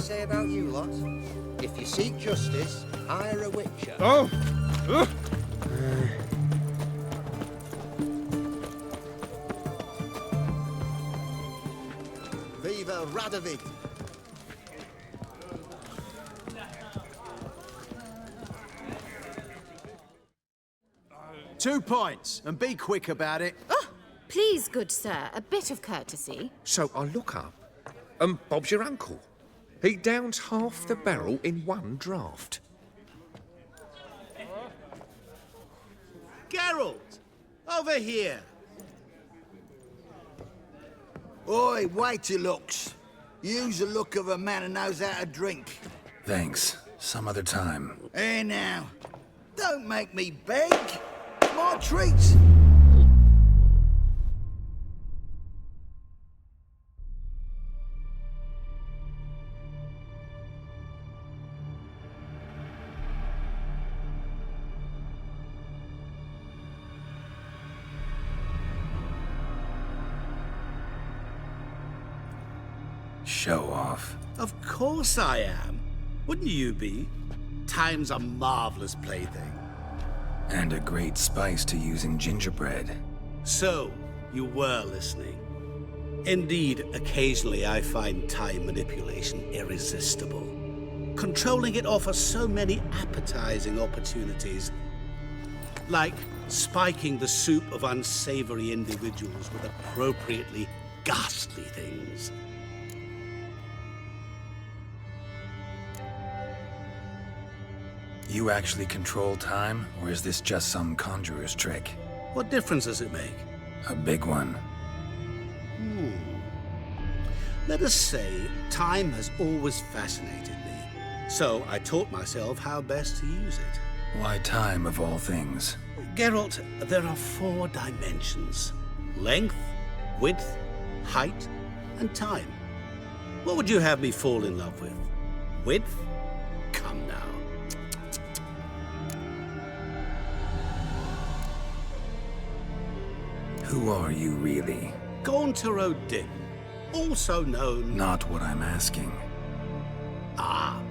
say about you lot? If you seek justice, hire a witcher. Oh! Viva Radovid! 2 points, and be quick about it. Oh, please, good sir, a bit of courtesy. So I look up, and Bob's your uncle. He downs half the barrel in one draught. Geralt! Over here! Oi, waiter looks. Use the look of a man who knows how to drink. Thanks. Some other time. Here now. Don't make me beg. My treat. Show off. Of course I am. Wouldn't you be? Time's a marvelous plaything. And a great spice to use in gingerbread. So, you were listening. Indeed, occasionally I find time manipulation irresistible. Controlling it offers so many appetizing opportunities. Like spiking the soup of unsavory individuals with appropriately ghastly things. You actually control time, or is this just some conjurer's trick? What difference does it make? A big one. Let us say, time has always fascinated me. So I taught myself how best to use it. Why time, of all things? Geralt, there are 4 dimensions. Length, width, height, and time. What would you have me fall in love with? Width? Come now. Who are you, really? Gaunter O'Dim, also known... Not what I'm asking. Ah,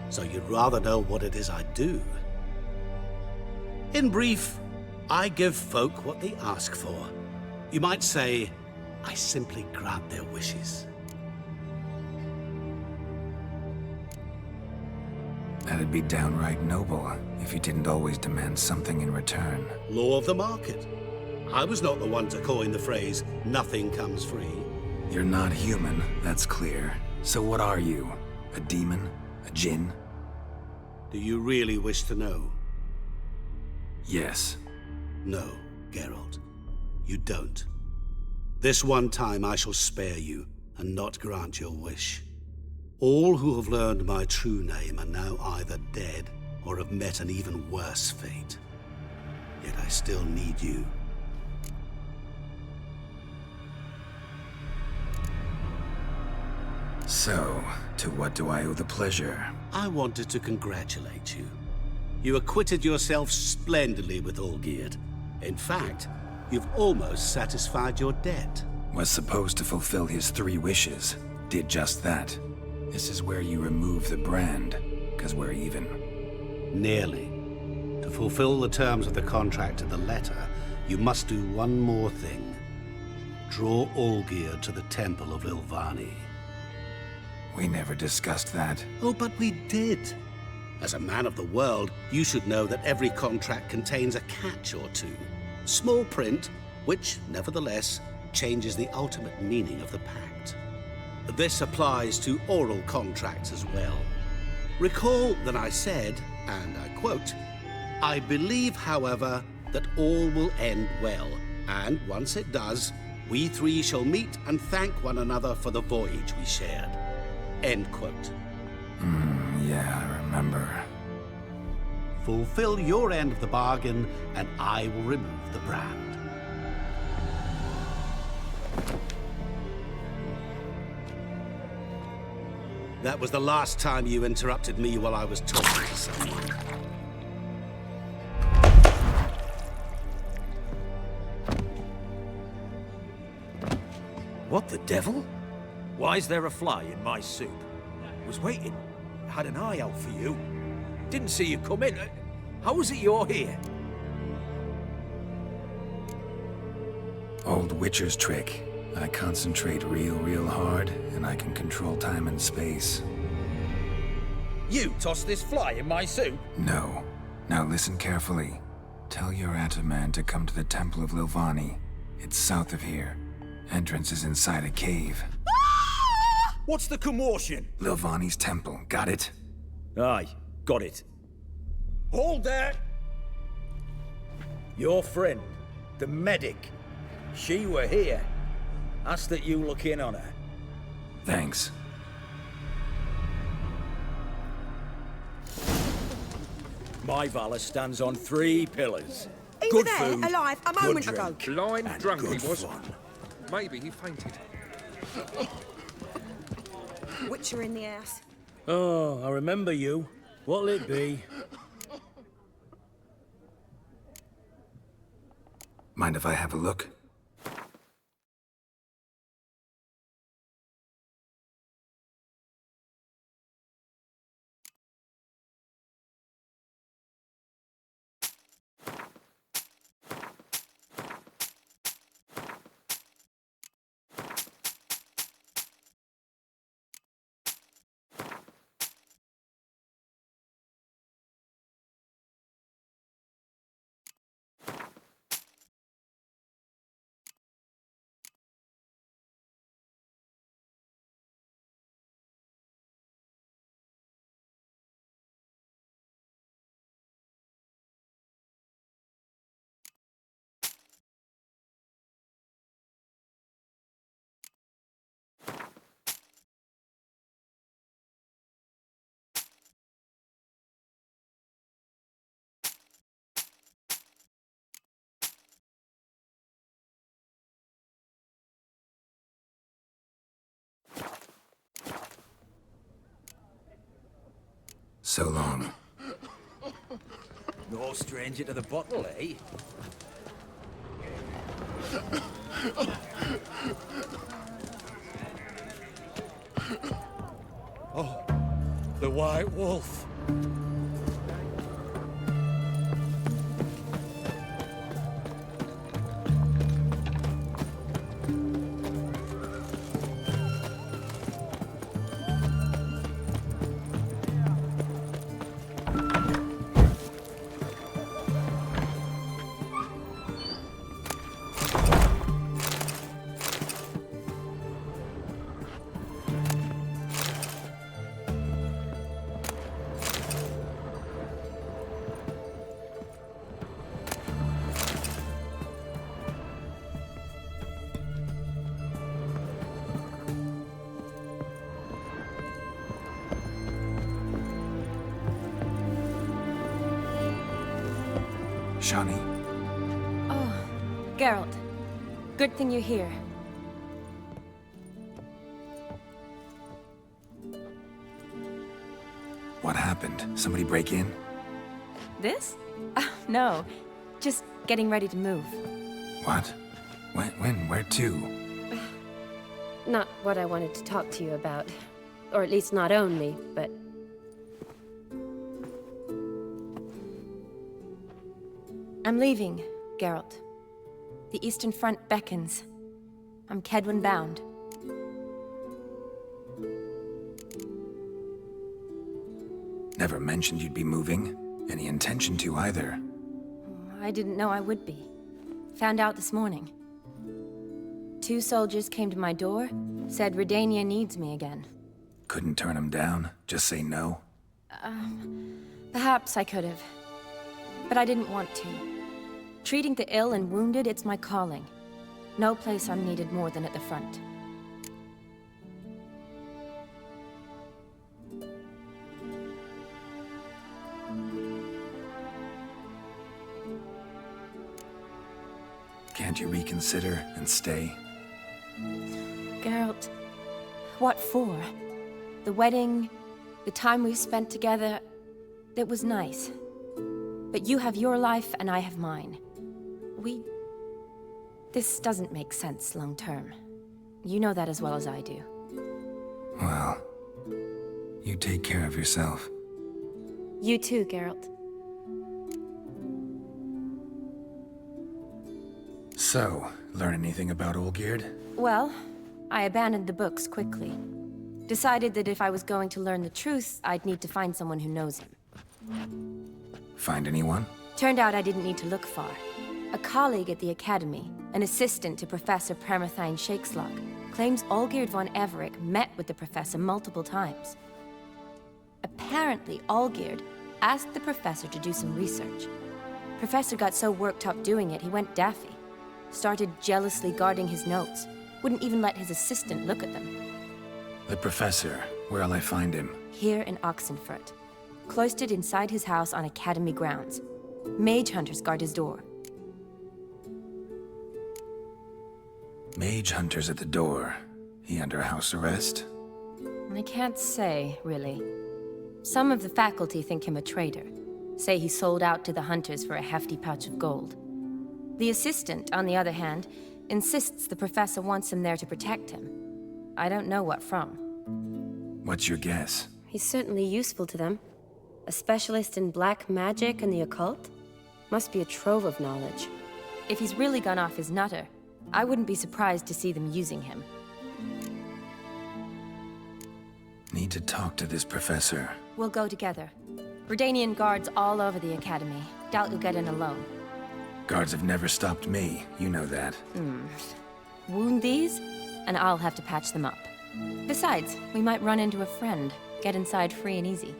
so you'd rather know what it is I do. In brief, I give folk what they ask for. You might say, I simply grant their wishes. That'd be downright noble, if you didn't always demand something in return. Law of the market. I was not the one to coin the phrase, nothing comes free. You're not human, that's clear. So what are you? A demon? A djinn? Do you really wish to know? Yes. No, Geralt. You don't. This one time I shall spare you, and not grant your wish. All who have learned my true name are now either dead, or have met an even worse fate. Yet I still need you. So, to what do I owe the pleasure? I wanted to congratulate you. You acquitted yourself splendidly with Olgierd. In fact, you've almost satisfied your debt. Was supposed to fulfill his 3 wishes. Did just that. This is where you remove the brand, 'cause we're even. Nearly. To fulfill the terms of the contract to the letter, you must do one more thing. Draw Olgierd to the Temple of Ilvani. We never discussed that. Oh, but we did. As a man of the world, you should know that every contract contains a catch or two. Small print, which, nevertheless, changes the ultimate meaning of the pact. This applies to oral contracts as well. Recall that I said, and I quote, I believe, however, that all will end well, and once it does, we 3 shall meet and thank one another for the voyage we shared. End quote. Yeah, I remember. Fulfill your end of the bargain, and I will remove the brand. That was the last time you interrupted me while I was talking to someone. What the devil? Why is there a fly in my soup? Was waiting. Had an eye out for you. Didn't see you come in. How is it you're here? Old Witcher's trick. I concentrate real hard, and I can control time and space. You tossed this fly in my soup? No. Now listen carefully. Tell your Ataman to come to the Temple of Lilvani. It's south of here. Entrance is inside a cave. What's the commotion? Lilvani's temple, got it? Aye, got it. Hold there! Your friend, the medic, she were here. Asked that you look in on her. Thanks. My valor stands on 3 pillars. He Good was there, food, alive, a good moment ago. drink, Blind and drunk he good was. fun. Maybe he fainted. Witcher in the house. Oh, I remember you. What'll it be? Mind if I have a look? So long. No stranger to the bottle, eh? Oh, the White Wolf. Shani, Oh, Geralt. Good thing you're here. what happened? Somebody break in? This? No. Just getting ready to move. What? When? Where to? Not what I wanted to talk to you about. Or at least not only, but... I'm leaving, Geralt. The Eastern Front beckons. I'm Kedwin bound. Never mentioned you'd be moving. Any intention to either. I didn't know I would be. Found out this morning. 2 soldiers came to my door, said Redania needs me again. Couldn't turn him down? Just say no? Perhaps I could have. But I didn't want to. Treating the ill and wounded, it's my calling. No place I'm needed more than at the front. Can't you reconsider and stay? Geralt, what for? The wedding, the time we spent together, it was nice. But you have your life and I have mine. This doesn't make sense long term. You know that as well as I do. Well, You take care of yourself. You too, Geralt. So, learn anything about Olgierd? Well, I abandoned the books quickly. Decided that if I was going to learn the truth, I'd need to find someone who knows him. Find anyone? Turned out I didn't need to look far. A colleague at the Academy, an assistant to Professor Permathine Shakeslog, claims Olgierd von Everec met with the professor multiple times. Apparently, Olgierd asked the professor to do some research. Professor got so worked up doing it, he went daffy. Started jealously guarding his notes. Wouldn't even let his assistant look at them. The professor. Where'll I find him? Here in Oxenfurt. Cloistered inside his house on Academy grounds. Mage hunters guard his door. Mage hunters at the door. He under house arrest? I can't say, really. Some of the faculty think him a traitor. Say he sold out to the hunters for a hefty pouch of gold. The assistant, on the other hand, insists the professor wants him there to protect him. I don't know what from. What's your guess? He's certainly useful to them. A specialist in black magic and the occult? Must be a trove of knowledge. If he's really gone off his nutter, I wouldn't be surprised to see them using him. Need to talk to this professor. We'll go together. Redanian guards all over the Academy. Doubt you'll get in alone. Guards have never stopped me, you know that. Wound these, and I'll have to patch them up. Besides, we might run into a friend. Get inside free and easy.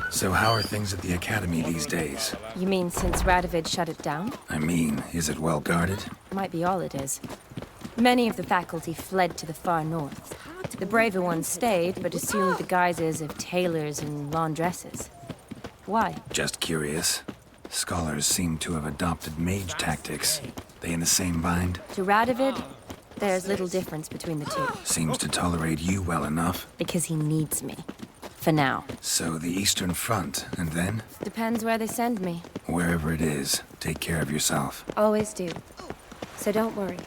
So how are things at the Academy these days? You mean since Radovid shut it down? I mean, is it well guarded? Might be all it is. Many of the faculty fled to the far north. The braver ones stayed, but assumed the guises of tailors and laundresses. Why? Just curious. Scholars seem to have adopted mage tactics. They in the same bind? To Radovid, there's little difference between the two. Seems to tolerate you well enough. Because he needs me. For now. So the Eastern Front, and then? Depends where they send me. Wherever it is, take care of yourself. Always do. So don't worry.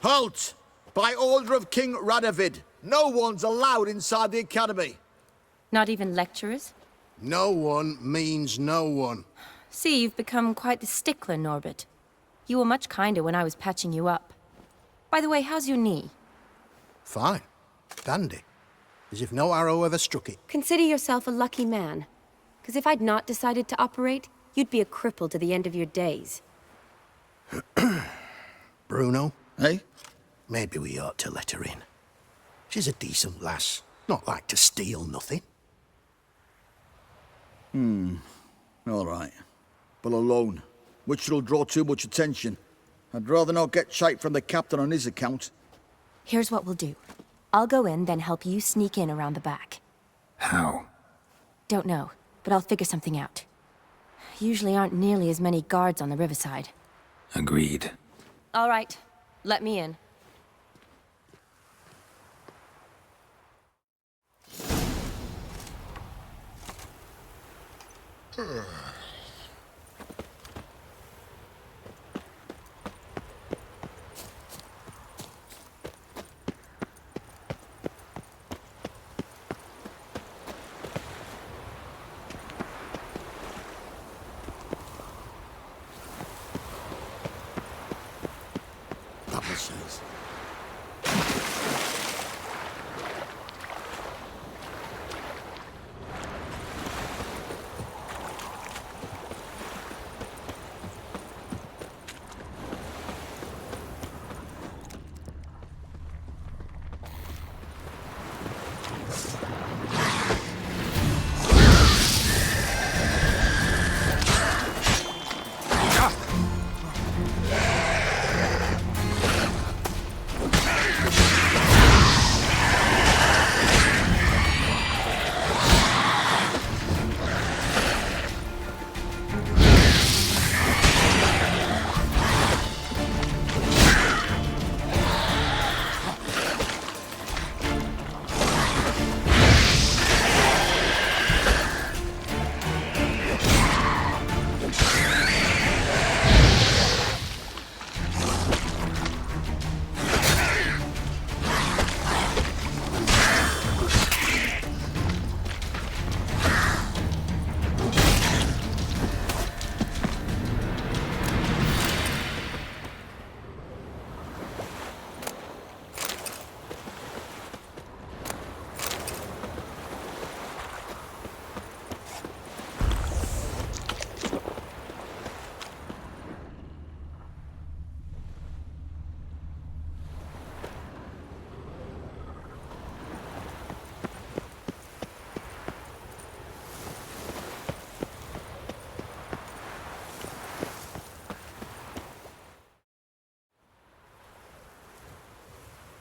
Halt! By order of King Radovid, no one's allowed inside the Academy. Not even lecturers? No one means no one. See, you've become quite the stickler, Norbert. You were much kinder when I was patching you up. By the way, how's your knee? Fine. Dandy. As if no arrow ever struck it. Consider yourself a lucky man. Because if I'd not decided to operate, you'd be a cripple to the end of your days. Bruno? Hey? Maybe we ought to let her in. She's a decent lass. Not like to steal nothing. All right. But alone, which will draw too much attention. I'd rather not get shite from the captain on his account. Here's what we'll do. I'll go in, then help you sneak in around the back. How? Don't know, but I'll figure something out. Usually aren't nearly as many guards on the riverside. Agreed. All right. Let me in.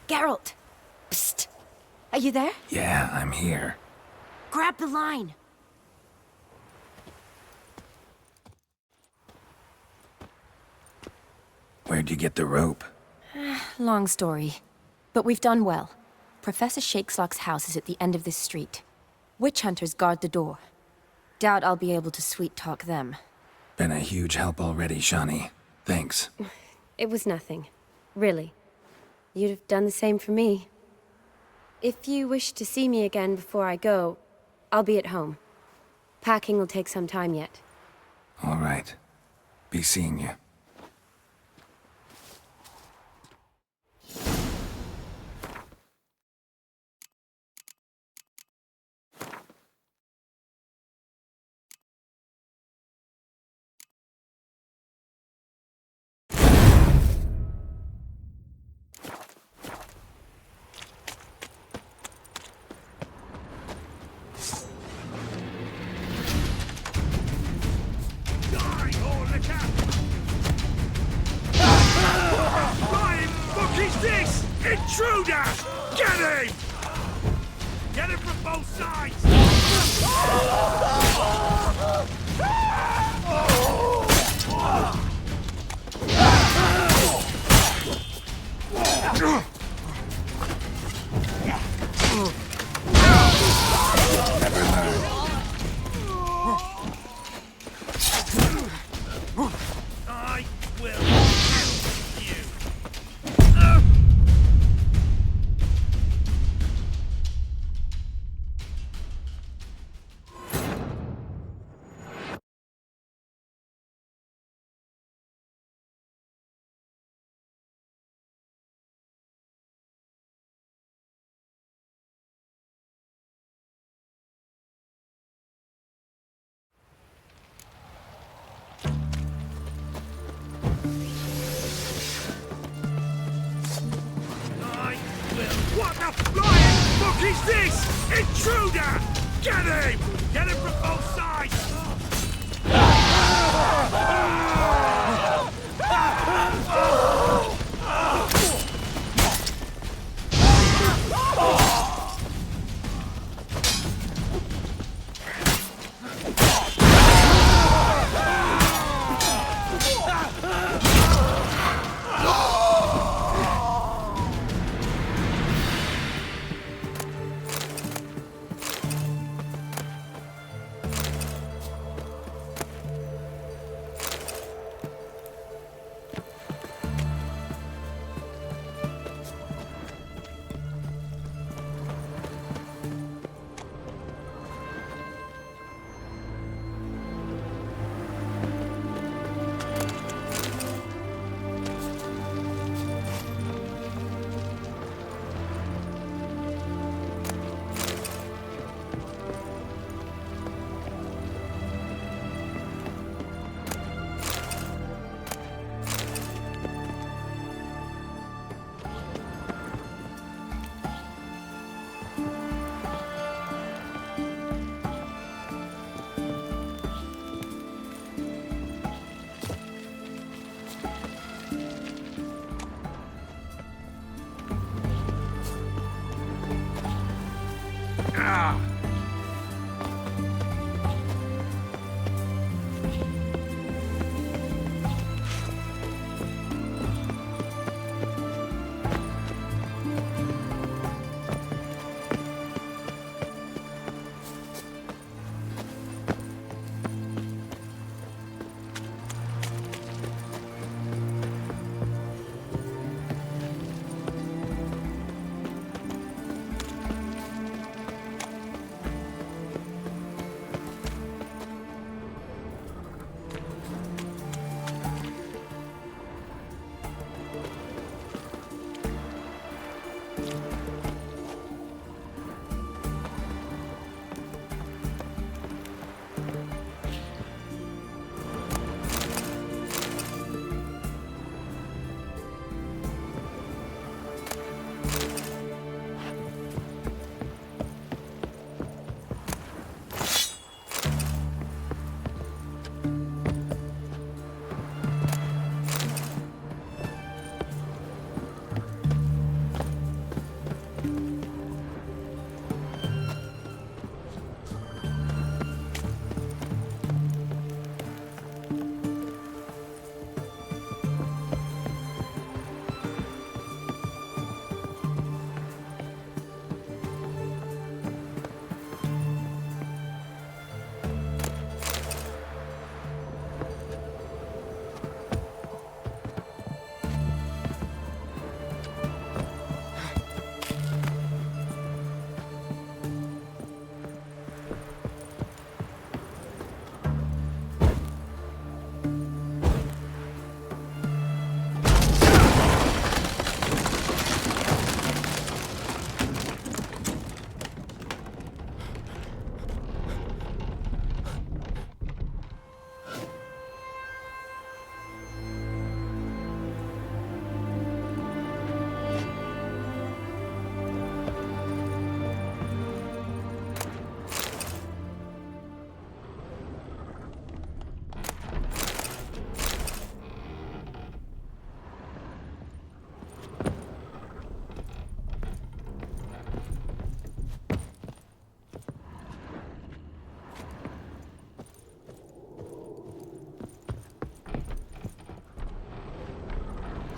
Geralt! Psst! Are you there? Yeah, I'm here. Grab the line! Where'd you get the rope? Long story. But we've done well. Professor Shakeslock's house is at the end of this street. Witch hunters guard the door. Doubt I'll be able to sweet-talk them. Been a huge help already, Shani. Thanks. It was nothing. Really. You'd have done the same for me. If you wish to see me again before I go, I'll be at home. Packing will take some time yet. All right. Be seeing you. Intruder! Get him! Get him from both sides! Never learn. I will kill you! What the flying fuck is this? Intruder! Get him! Get him from both sides!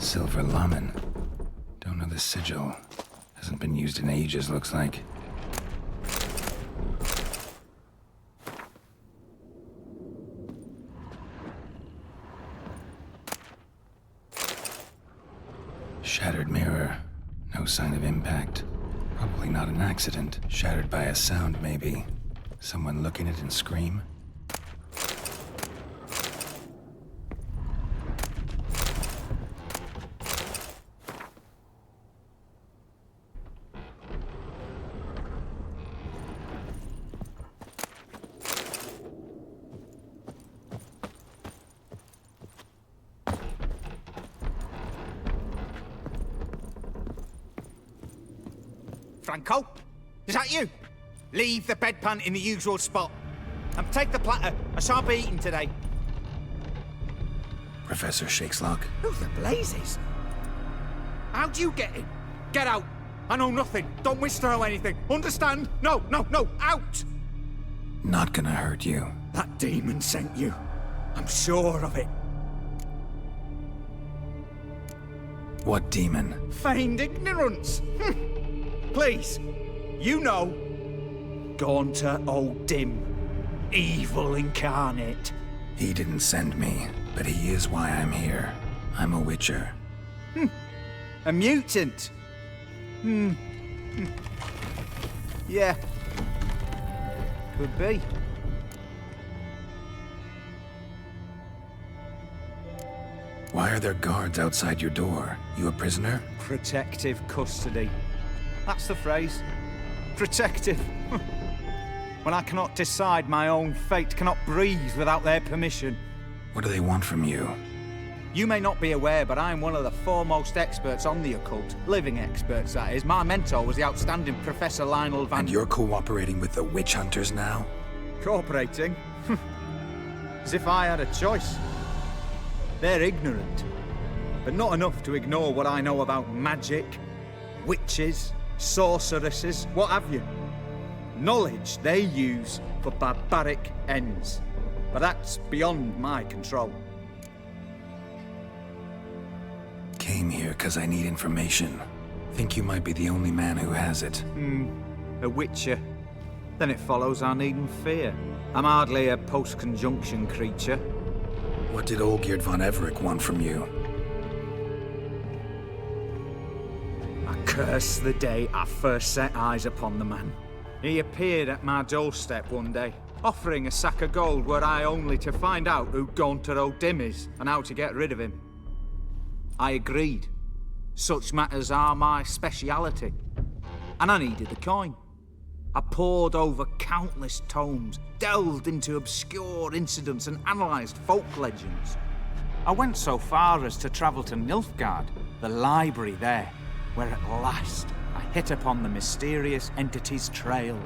silver lamen. Don't know the sigil. Hasn't been used in ages, looks like. Shattered mirror. No sign of impact. Probably not an accident. Shattered by a sound, maybe. Someone look in it and scream? Franco? Is that you? Leave the bedpan in the usual spot. And take the platter. I shan't be eating today. Professor Shakeslock? Who the blazes? How do you get in? Get out. I know nothing. Don't wish to know anything. Understand? No, no, no. Out! Not gonna hurt you. That demon sent you. I'm sure of it. What demon? Feigned ignorance. Please, you know. Gaunter O'Dim. Evil incarnate. He didn't send me, but he is why I'm here. I'm a witcher. A mutant. Yeah. Could be. Why are there guards outside your door? You a prisoner? Protective custody. That's the phrase. Protective. When I cannot decide my own fate, cannot breathe without their permission. What do they want from you? You may not be aware, but I'm one of the foremost experts on the occult. Living experts, that is. My mentor was the outstanding Professor Lionel Van... And you're cooperating with the witch hunters now? Cooperating? As if I had a choice. They're ignorant, but not enough to ignore what I know about magic, witches, sorceresses, what have you. Knowledge they use for barbaric ends, but that's beyond my control. Came here because I need information. Think you might be the only man who has it. A witcher. Then it follows I needn't fear. I'm hardly a post-conjunction creature. What did Olgierd von Everec want from you? I curse the day I first set eyes upon the man. He appeared at my doorstep one day, offering a sack of gold were I only to find out who Gaunter O'Dim is and how to get rid of him. I agreed. Such matters are my speciality. And I needed the coin. I pored over countless tomes, delved into obscure incidents and analysed folk legends. I went so far as to travel to Nilfgaard, the library there, where at last I hit upon the mysterious entity's trail.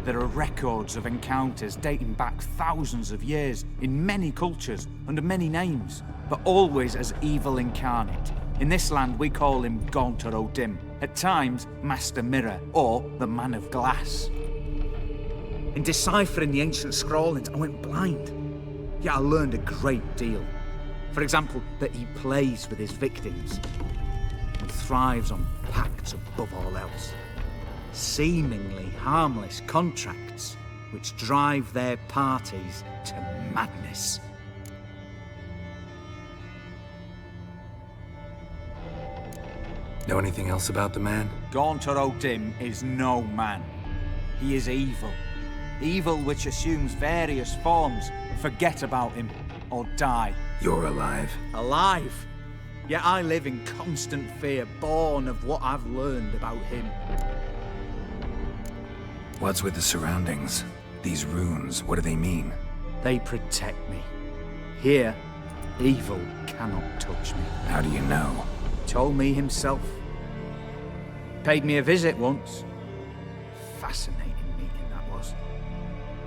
There are records of encounters dating back thousands of years in many cultures, under many names, but always as evil incarnate. In this land we call him Gaunter O'Dim, at times Master Mirror or the Man of Glass. In deciphering the ancient scrawlings, I went blind. Yet I learned a great deal. For example, that he plays with his victims and thrives on pacts above all else. Seemingly harmless contracts which drive their parties to madness. Know anything else about the man? Gaunter O'Dim is no man. He is evil. Evil which assumes various forms. Forget about him, or die. You're alive. Alive? Yet I live in constant fear, born of what I've learned about him. What's with the surroundings? These runes, what do they mean? They protect me. Here, evil cannot touch me. How do you know? Told me himself. Paid me a visit once. Fascinating meeting that was.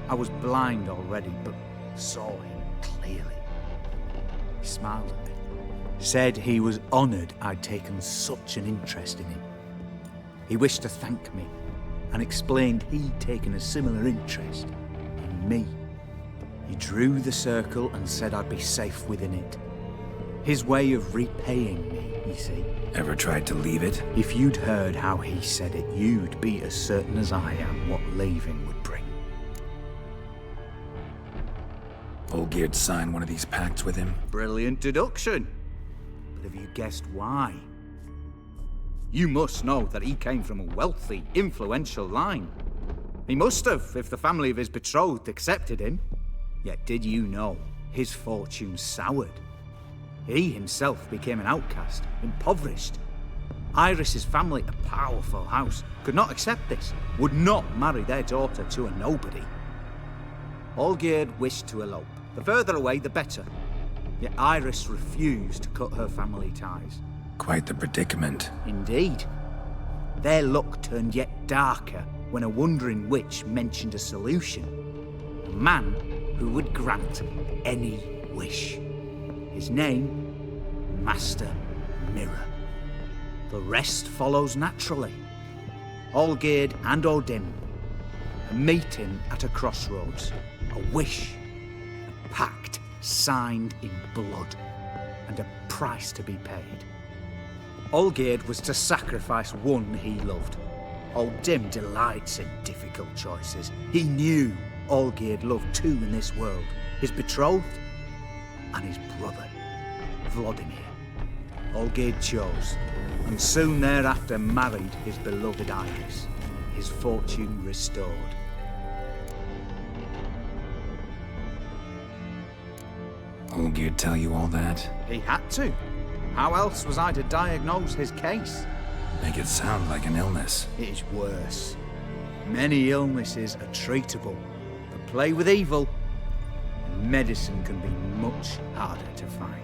I was blind already, but saw him clearly. He smiled at me. Said he was honoured I'd taken such an interest in him. He wished to thank me and explained he'd taken a similar interest in me. He drew the circle and said I'd be safe within it. His way of repaying me, you see. Ever tried to leave it? If you'd heard how he said it, you'd be as certain as I am what leaving would bring. Olgierd signed one of these pacts with him? Brilliant deduction. But have you guessed why? You must know that he came from a wealthy, influential line. He must have, if the family of his betrothed accepted him. Yet did you know his fortune soured? He himself became an outcast, impoverished. Iris's family, a powerful house, could not accept this, would not marry their daughter to a nobody. Olgierd wished to elope. The further away, the better. Yet Iris refused to cut her family ties. Quite the predicament. Indeed. Their luck turned yet darker when a wandering witch mentioned a solution. A man who would grant any wish. His name, Master Mirror. The rest follows naturally. Olgierd and Odin, a meeting at a crossroads, a wish, a pact signed in blood, and a price to be paid. Olgierd was to sacrifice one he loved. Odin delights in difficult choices. He knew Olgierd loved two in this world, his betrothed and his brother, Vladimir. Olgierd chose, and soon thereafter married his beloved Iris, his fortune restored. Olgierd tell you all that? He had to. How else was I to diagnose his case? Make it sound like an illness. It is worse. Many illnesses are treatable, but play with evil, and medicine can be much harder to find.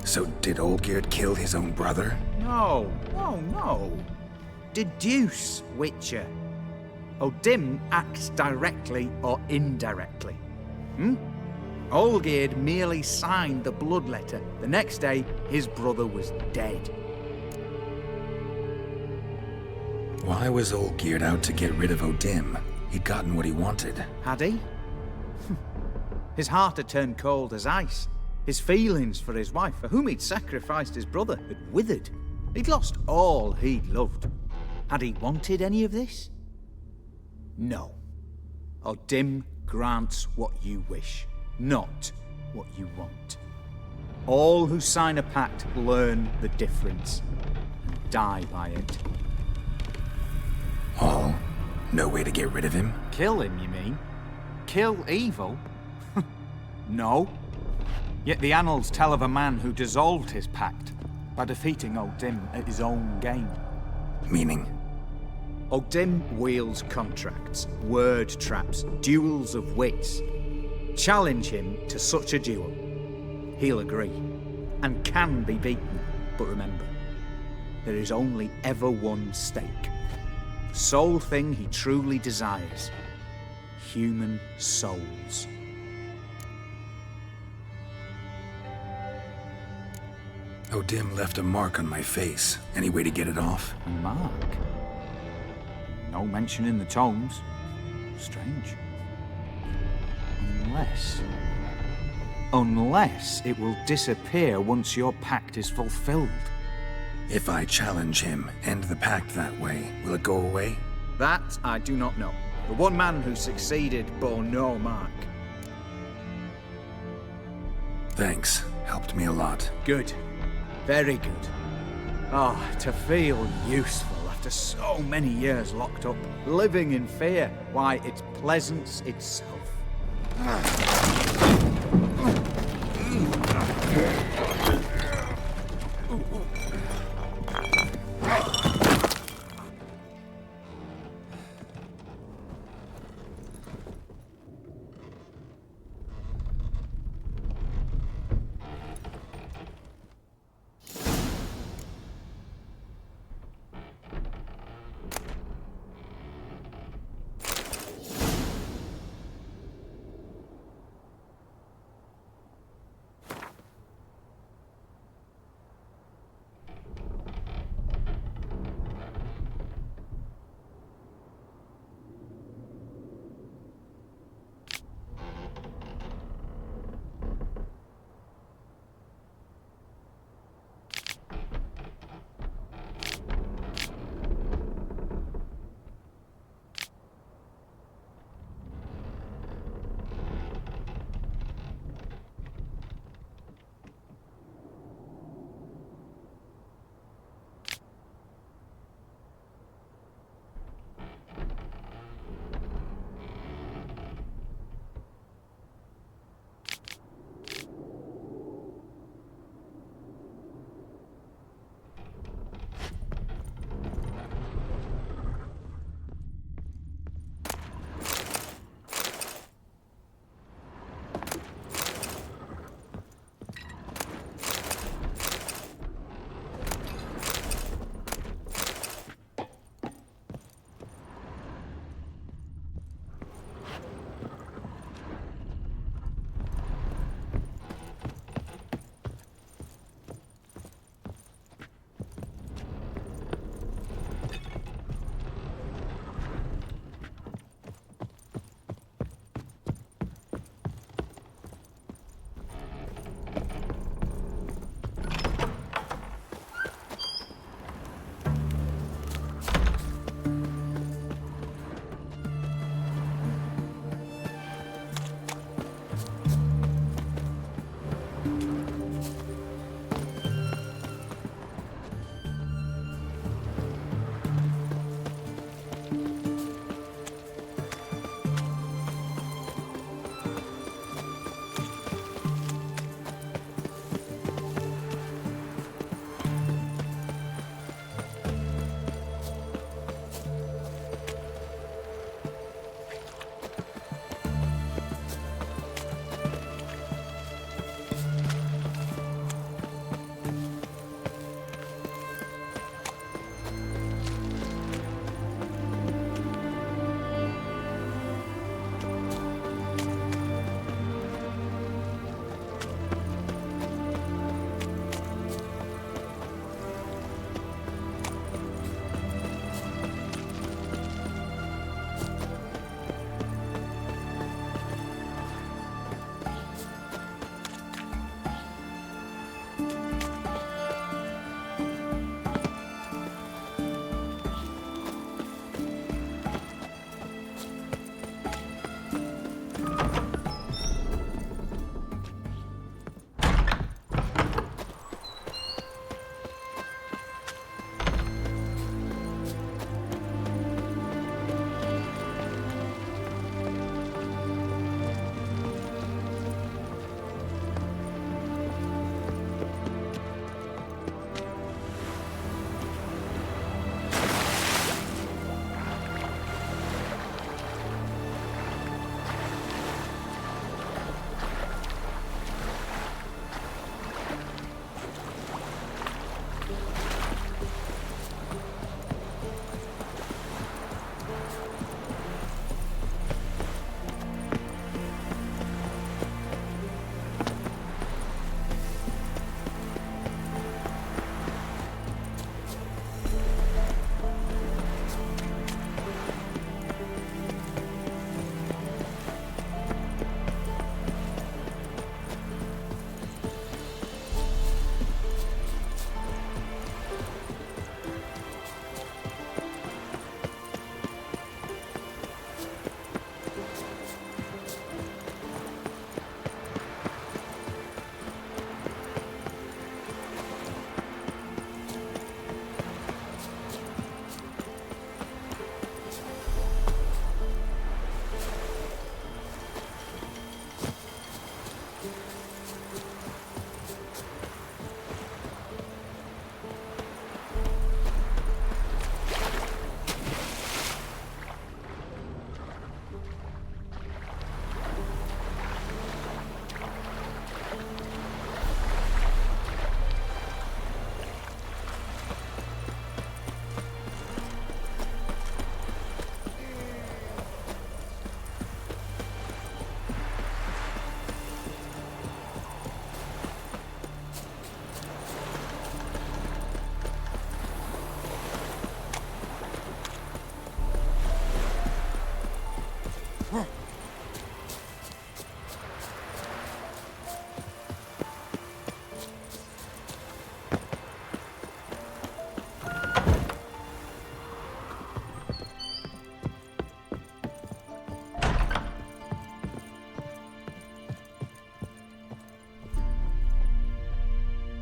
So did Olgierd kill his own brother? No. Deduce, Witcher. Odin acts directly or indirectly. Olgierd merely signed the blood letter. The next day, his brother was dead. Why was Olgierd out to get rid of Odin? He'd gotten what he wanted. Had he? His heart had turned cold as ice. His feelings for his wife, for whom he'd sacrificed his brother, had withered. He'd lost all he'd loved. Had he wanted any of this? No. Odin grants what you wish, not what you want. All who sign a pact learn the difference and die by it. All? No way to get rid of him? Kill him, you mean? Kill evil? No. Yet the annals tell of a man who dissolved his pact by defeating Odin at his own game. Meaning? Odin wields contracts, word traps, duels of wits. Challenge him to such a duel. He'll agree, and can be beaten. But remember, there is only ever one stake. The sole thing he truly desires. Human souls. Odin left a mark on my face. Any way to get it off? A mark? No mention in the tomes. Strange. Unless it will disappear once your pact is fulfilled. If I challenge him, end the pact that way, will it go away? That I do not know. The one man who succeeded bore no mark. Thanks. Helped me a lot. Good. Very good. Oh, to feel useful after so many years locked up, living in fear. Why, it's pleasance itself.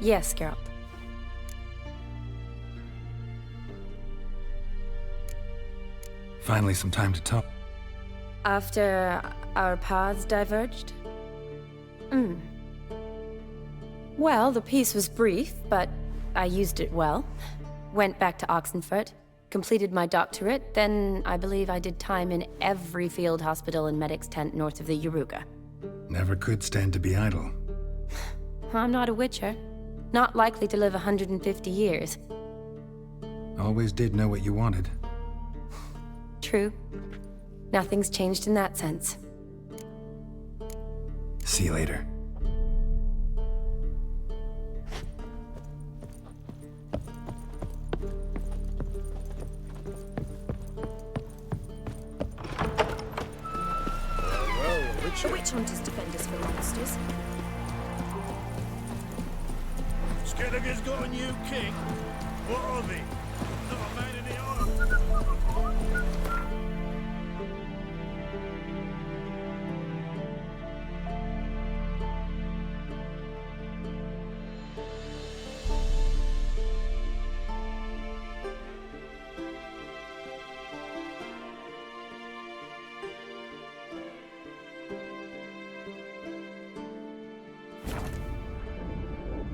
Yes, Geralt. Finally, some time to talk. After our paths diverged? Well, the peace was brief, but I used it well. Went back to Oxenfurt, completed my doctorate, then I believe I did time in every field hospital and medic's tent north of the Yaruga. Never could stand to be idle. I'm not a witcher. Not likely to live 150 years. Always did know what you wanted. True. Nothing's changed in that sense. See you later. The witch hunters defend us from monsters. Skelliger's got a new king. What are they? Not a man in the arm.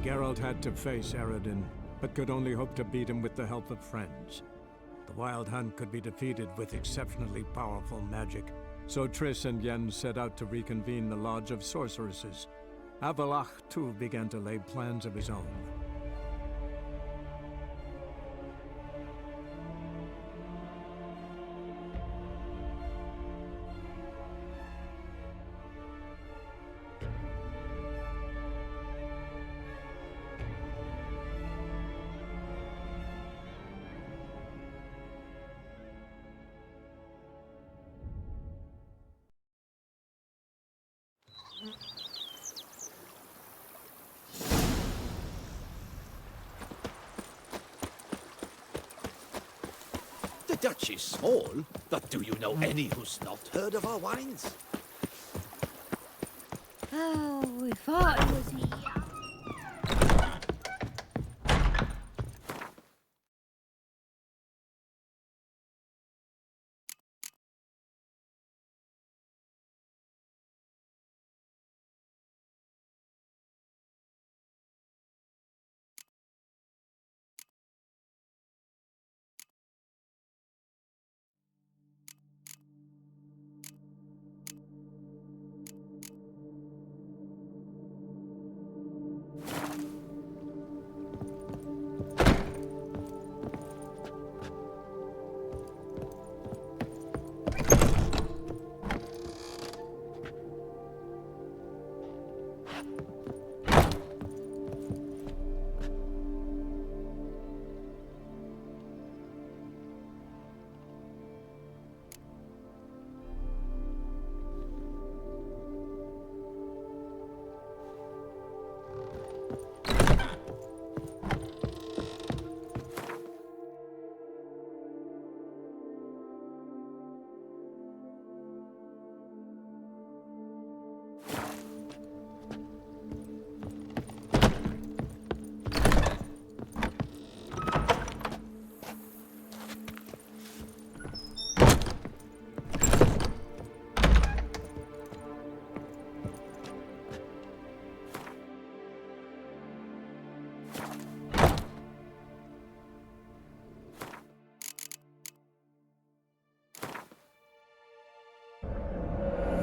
Geralt had to face Eredin, but could only hope to beat him with the help of friends. The Wild Hunt could be defeated with exceptionally powerful magic, so Triss and Yen set out to reconvene the Lodge of Sorceresses. Avalach, too, began to lay plans of his own. The Dutch is small, but do you know any who's not heard of our wines? Oh, we thought it was here.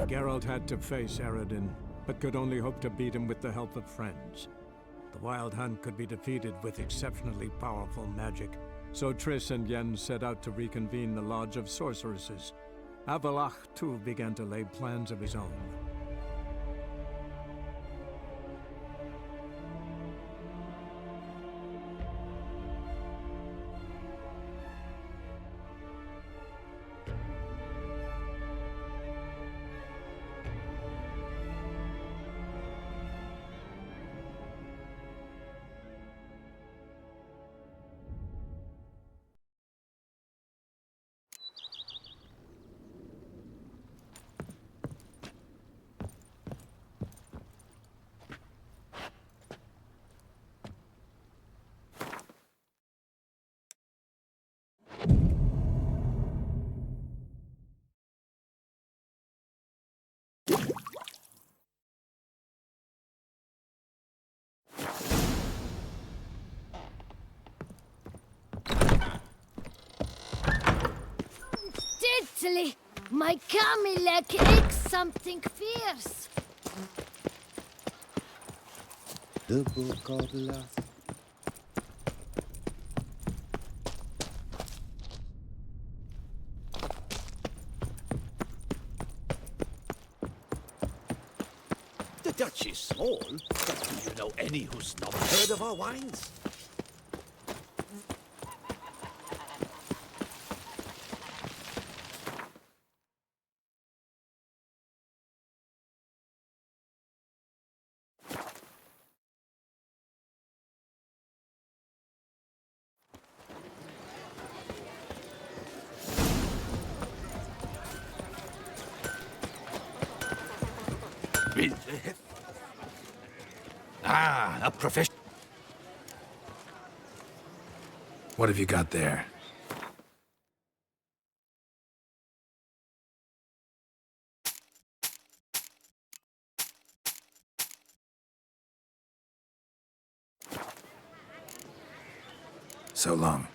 Geralt had to face Eredin, but could only hope to beat him with the help of friends. The Wild Hunt could be defeated with exceptionally powerful magic, so Triss and Yen set out to reconvene the Lodge of Sorceresses. Avalach, too, began to lay plans of his own. Italy, my Camilec aches something fierce. The book of love. The Dutch is small, but do you know any who's not heard of our wines? Ah, a profession. What have you got there? So long.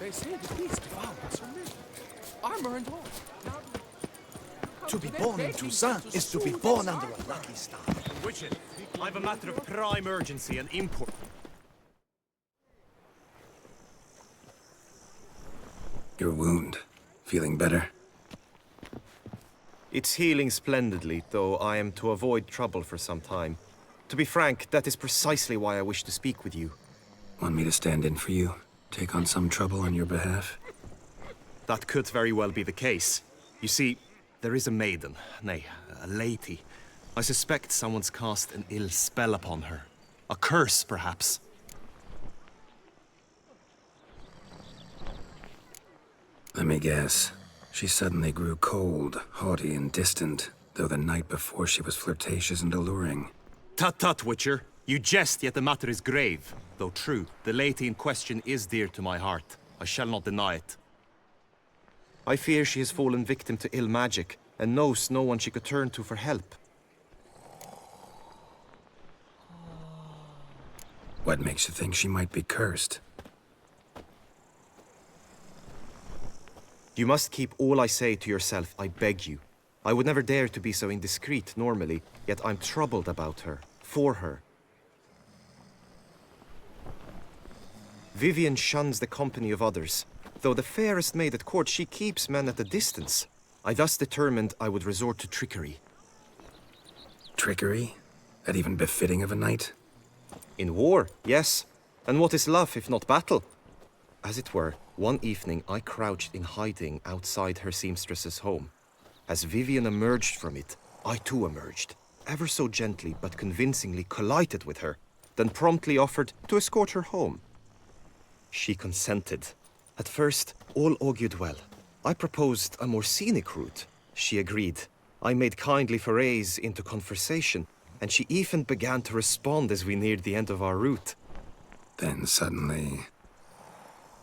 They say the beast devours her men. Armor and all. To be born in Toussaint is to be born under a lucky star. Witchet, I've a matter of prime urgency and import. Your wound. Feeling better? It's healing splendidly, though I am to avoid trouble for some time. To be frank, that is precisely why I wish to speak with you. Want me to stand in for you? Take on some trouble on your behalf? That could very well be the case. You see, there is a maiden, nay, a lady. I suspect someone's cast an ill spell upon her. A curse, perhaps. Let me guess. She suddenly grew cold, haughty, and distant, though the night before she was flirtatious and alluring. Tut tut, Witcher. You jest, yet the matter is grave. Though true, the lady in question is dear to my heart. I shall not deny it. I fear she has fallen victim to ill magic, and knows no one she could turn to for help. What makes you think she might be cursed? You must keep all I say to yourself, I beg you. I would never dare to be so indiscreet normally, yet I'm troubled about her, for her. Vivian shuns the company of others. Though the fairest maid at court, she keeps men at a distance. I thus determined I would resort to trickery. Trickery? That even befitting of a knight? In war, yes. And what is love if not battle? As it were, one evening I crouched in hiding outside her seamstress's home. As Vivian emerged from it, I too emerged. Ever so gently but convincingly collided with her, then promptly offered to escort her home. She consented. At first, all augured well. I proposed a more scenic route. She agreed. I made kindly forays into conversation, and she even began to respond as we neared the end of our route. Then suddenly,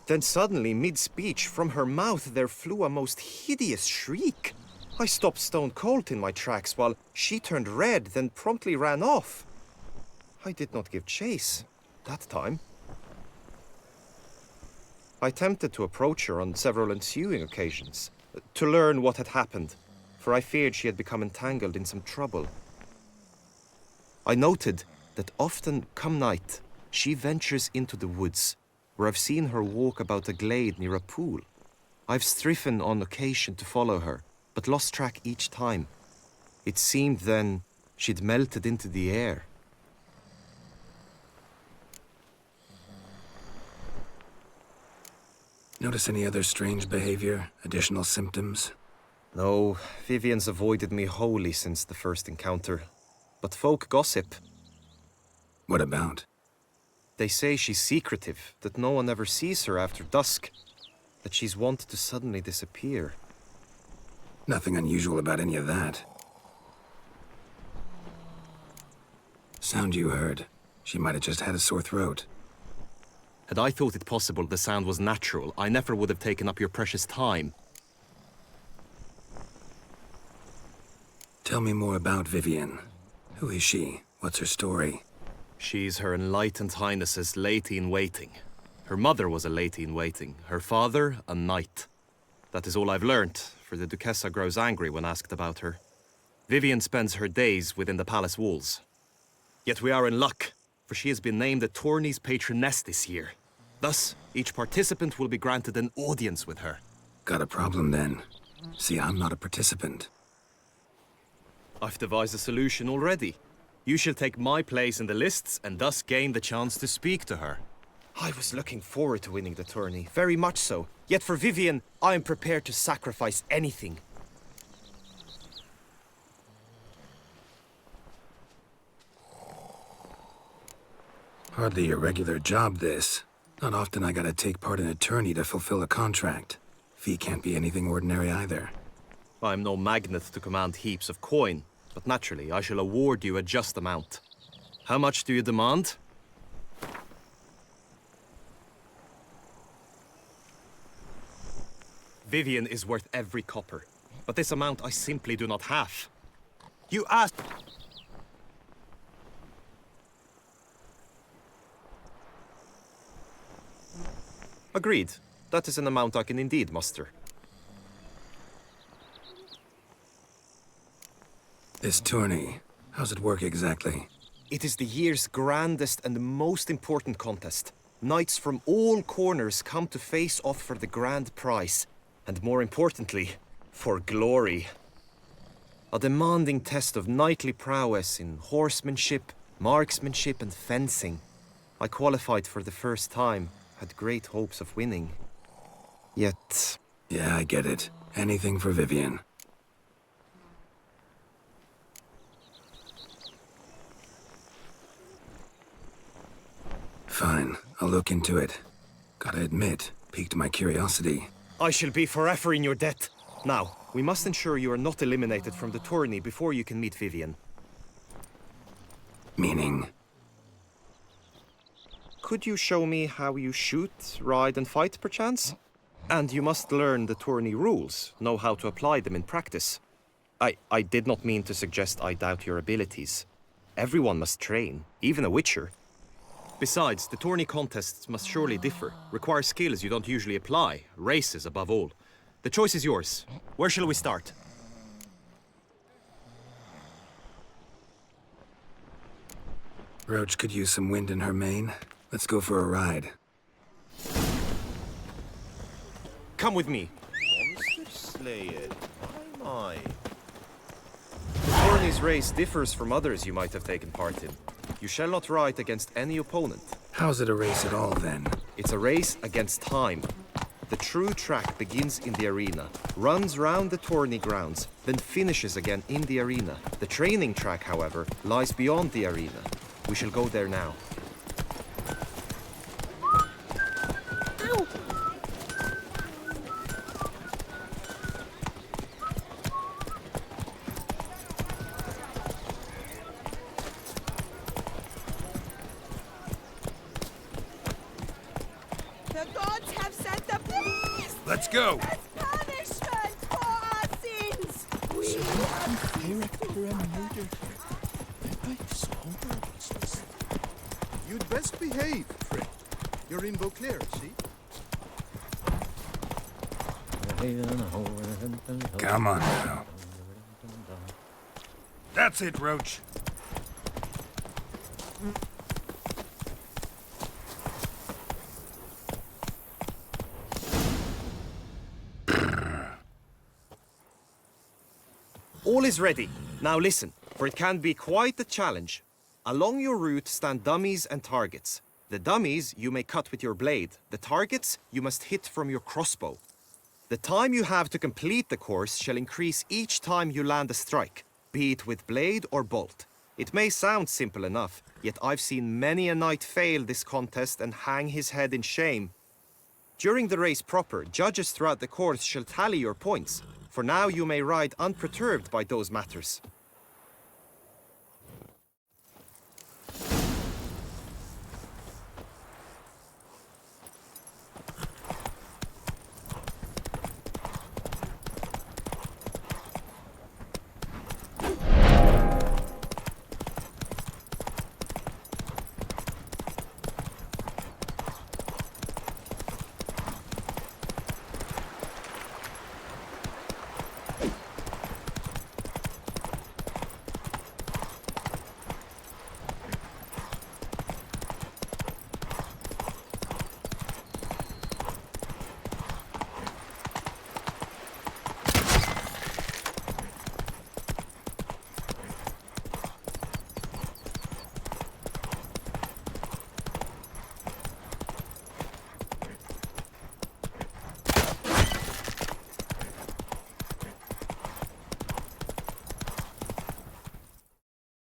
mid-speech, from her mouth there flew a most hideous shriek. I stopped stone cold in my tracks while she turned red, then promptly ran off. I did not give chase, that time. I attempted to approach her on several ensuing occasions, to learn what had happened, for I feared she had become entangled in some trouble. I noted that often, come night, she ventures into the woods, where I've seen her walk about a glade near a pool. I've striven on occasion to follow her, but lost track each time. It seemed then she'd melted into the air. notice any other strange behavior, additional symptoms? No, Vivian's avoided me wholly since the first encounter. But folk gossip. What about? They say she's secretive, that no one ever sees her after dusk, that she's wont to suddenly disappear. Nothing unusual about any of that. Sound you heard. She might have just had a sore throat. Had I thought it possible the sound was natural, I never would have taken up your precious time. Tell me more about Vivian. Who is she? What's her story? She's Her Enlightened Highness's lady-in-waiting. Her mother was a lady-in-waiting, her father a knight. That is all I've learnt, for the Duchessa grows angry when asked about her. Vivian spends her days within the palace walls. Yet we are in luck, for she has been named the tourney's patroness this year. Thus, each participant will be granted an audience with her. Got a problem then. See, I'm not a participant. I've devised a solution already. You shall take my place in the lists and thus gain the chance to speak to her. I was looking forward to winning the tourney, very much so. Yet for Vivian, I am prepared to sacrifice anything. Hardly a regular job, this. Not often I gotta take part in a tourney to fulfill a contract. Fee can't be anything ordinary either. I'm no magnet to command heaps of coin, but naturally I shall award you a just amount. How much do you demand? Vivian is worth every copper, but this amount I simply do not have. You asked... Agreed. That is an amount I can indeed muster. This tourney, how's it work exactly? It is the year's grandest and most important contest. Knights from all corners come to face off for the grand prize. And more importantly, for glory. A demanding test of knightly prowess in horsemanship, marksmanship and fencing. I qualified for the first time, had great hopes of winning. Yet... Yeah, I get it. Anything for Vivian. Fine, I'll look into it. Gotta admit, piqued my curiosity. I shall be forever in your debt. Now, we must ensure you are not eliminated from the tourney before you can meet Vivian. Meaning? Could you show me how you shoot, ride and fight, perchance? And you must learn the tourney rules, know how to apply them in practice. I did not mean to suggest I doubt your abilities. Everyone must train, even a witcher. Besides, the tourney contests must surely differ, require skills you don't usually apply, races above all. The choice is yours. Where shall we start? Roach could use some wind in her mane. Let's go for a ride. Come with me. Monster Slayer. My. The tourney's race differs from others you might have taken part in. You shall not ride against any opponent. How's it a race at all, then? It's a race against time. The true track begins in the arena, runs round the tourney grounds, then finishes again in the arena. The training track, however, lies beyond the arena. We shall go there now. Ow! The gods have sent the beast! Let's go! As punishment for our sins! We Character and murder. You'd best behave, friend. You're in Vauclair, see? Come on now. That's it, Roach. All is ready. Now listen, for it can be quite a challenge. Along your route stand dummies and targets. The dummies you may cut with your blade. The targets you must hit from your crossbow. The time you have to complete the course shall increase each time you land a strike, be it with blade or bolt. It may sound simple enough, Yet I've seen many a knight fail this contest and hang his head in shame. During the race proper, judges throughout the course shall tally your points, for now you may ride unperturbed by those matters.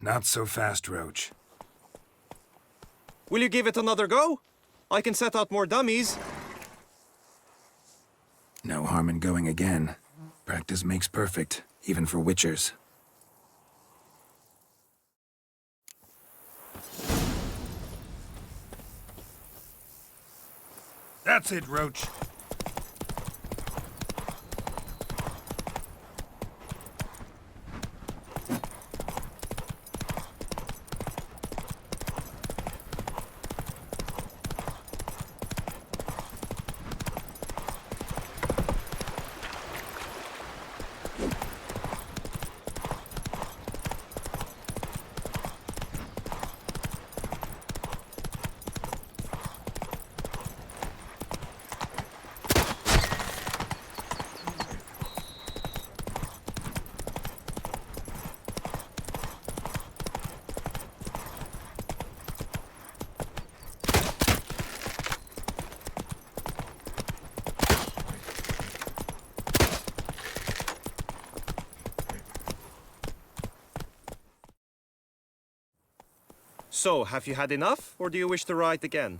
Not so fast, Roach. Will you give it another go? I can set out more dummies. No harm in going again. Practice makes perfect, even for witchers. That's it, Roach. So, have you had enough, or do you wish to ride again?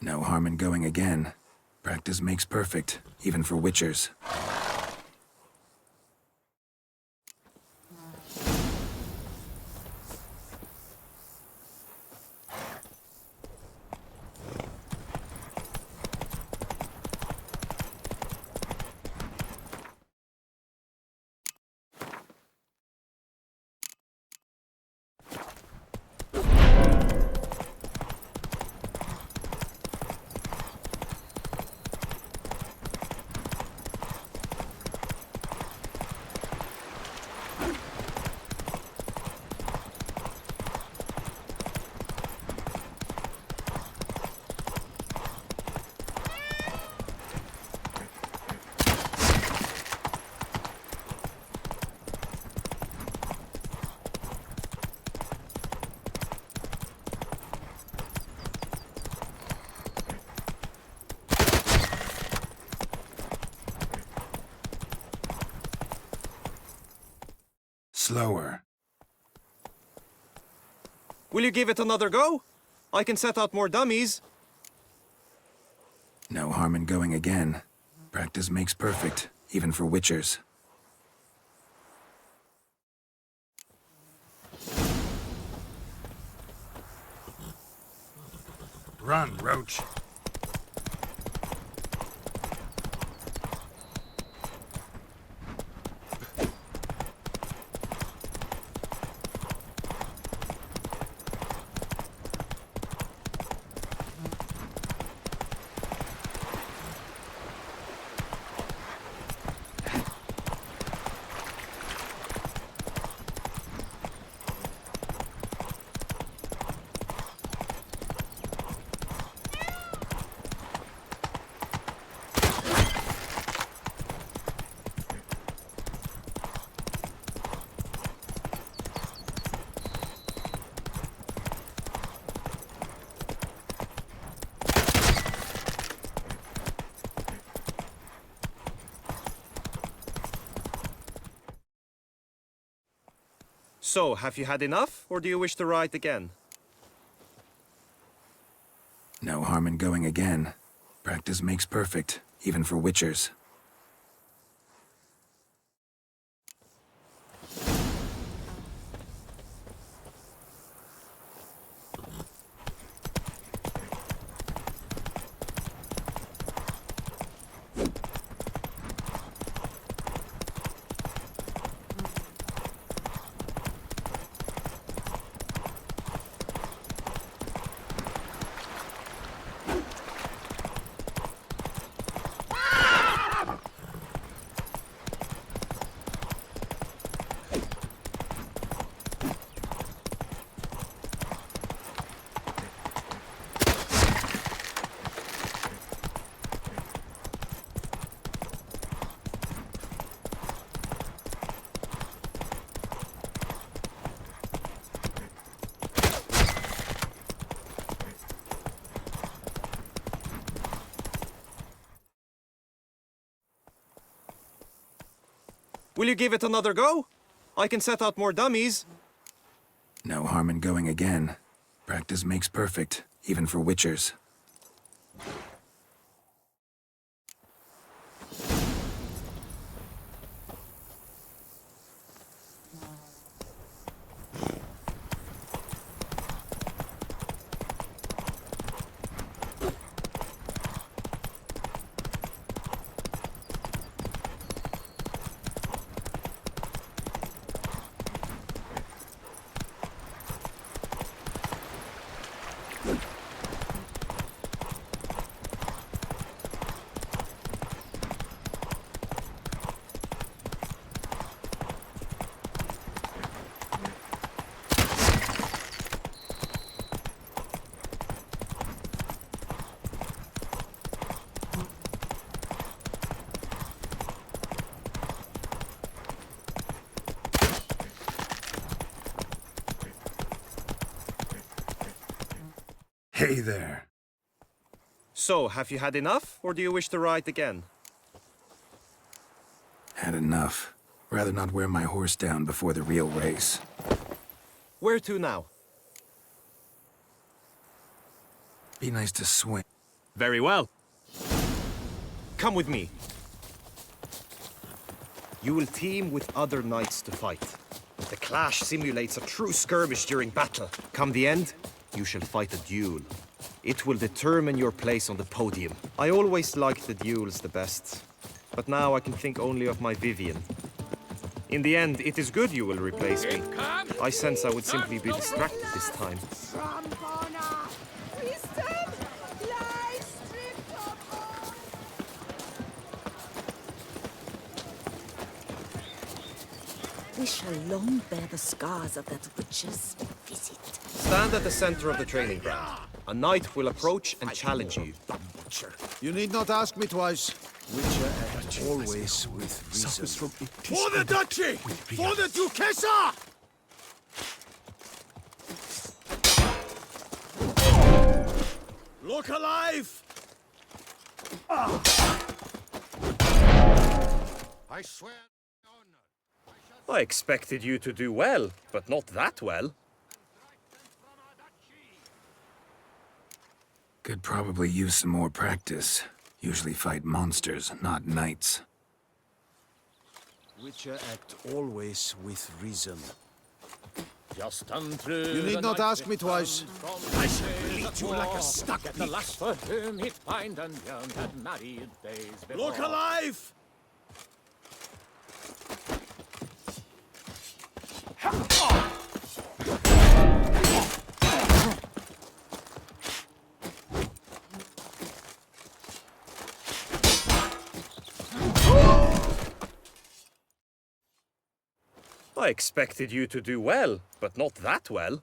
No harm in going again. Practice makes perfect, even for witchers. Slower. Will you give it another go? I can set out more dummies. No harm in going again. Practice makes perfect, even for witchers. Run, Roach. So, have you had enough, or do you wish to ride again? No harm in going again. Practice makes perfect, even for witchers. Will you give it another go? I can set out more dummies. No harm in going again. Practice makes perfect, even for witchers. Hey there. So, have you had enough, or do you wish to ride again? Had enough. Rather not wear my horse down before the real race. Where to now? Be nice to swing. Very well. Come with me. You will team with other knights to fight. The clash simulates a true skirmish during battle. Come the end, you shall fight a duel. It will determine your place on the podium. I always liked the duels the best, but now I can think only of my Vivian. In the end, it is good you will replace me. I sense I would simply be distracted this time. We shall long bear the scars of that witch's visit. Stand at the center of the training ground. A knight will approach and challenge you. You need not ask me twice. Witcher act always with reason. For the duchy! For the duchessa! Look alive! I swear. I expected you to do well, but not that well. Could probably use some more practice. Usually fight monsters, not knights. Witcher act always with reason. Just untrue. You need not ask me twice. I shall bleed you like a stuck pig. The last for whom he pined and yearned had married days before. Look alive! I expected you to do well, but not that well.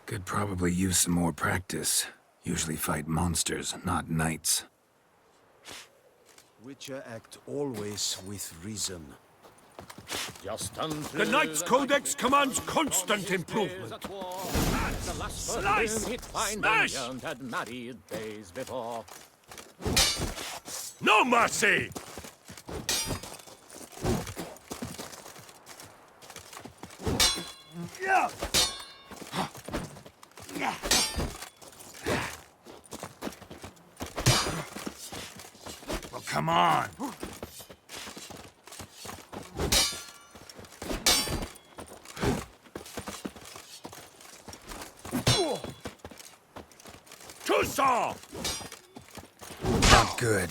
Could probably use some more practice. Usually fight monsters, not knights. Witcher act always with reason. Just untrue. The Knight's Codex commands constant improvement. Slice! Smash! Had married days before. No mercy! Well, come on. Tusa! Not good.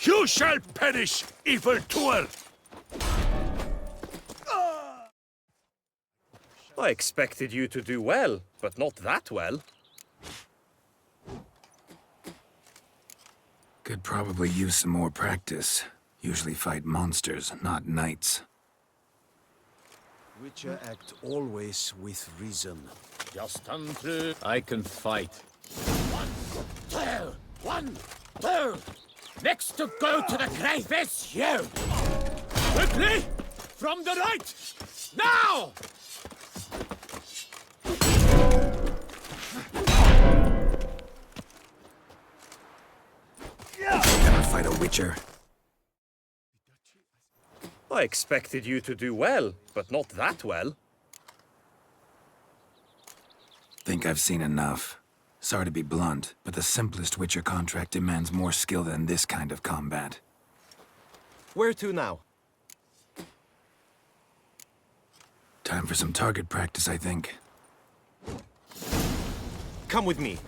You shall perish, evil tool! I expected you to do well, but not that well. Could probably use some more practice. Usually fight monsters, not knights. Witcher act always with reason. Just until I can fight. 1, 2, 1, 2! Next to go to the grave is you! Quickly! From the right! Now! Never fight a witcher. I expected you to do well, but not that well. Think I've seen enough. Sorry to be blunt, but the simplest Witcher contract demands more skill than this kind of combat. Where to now? Time for some target practice, I think. Come with me.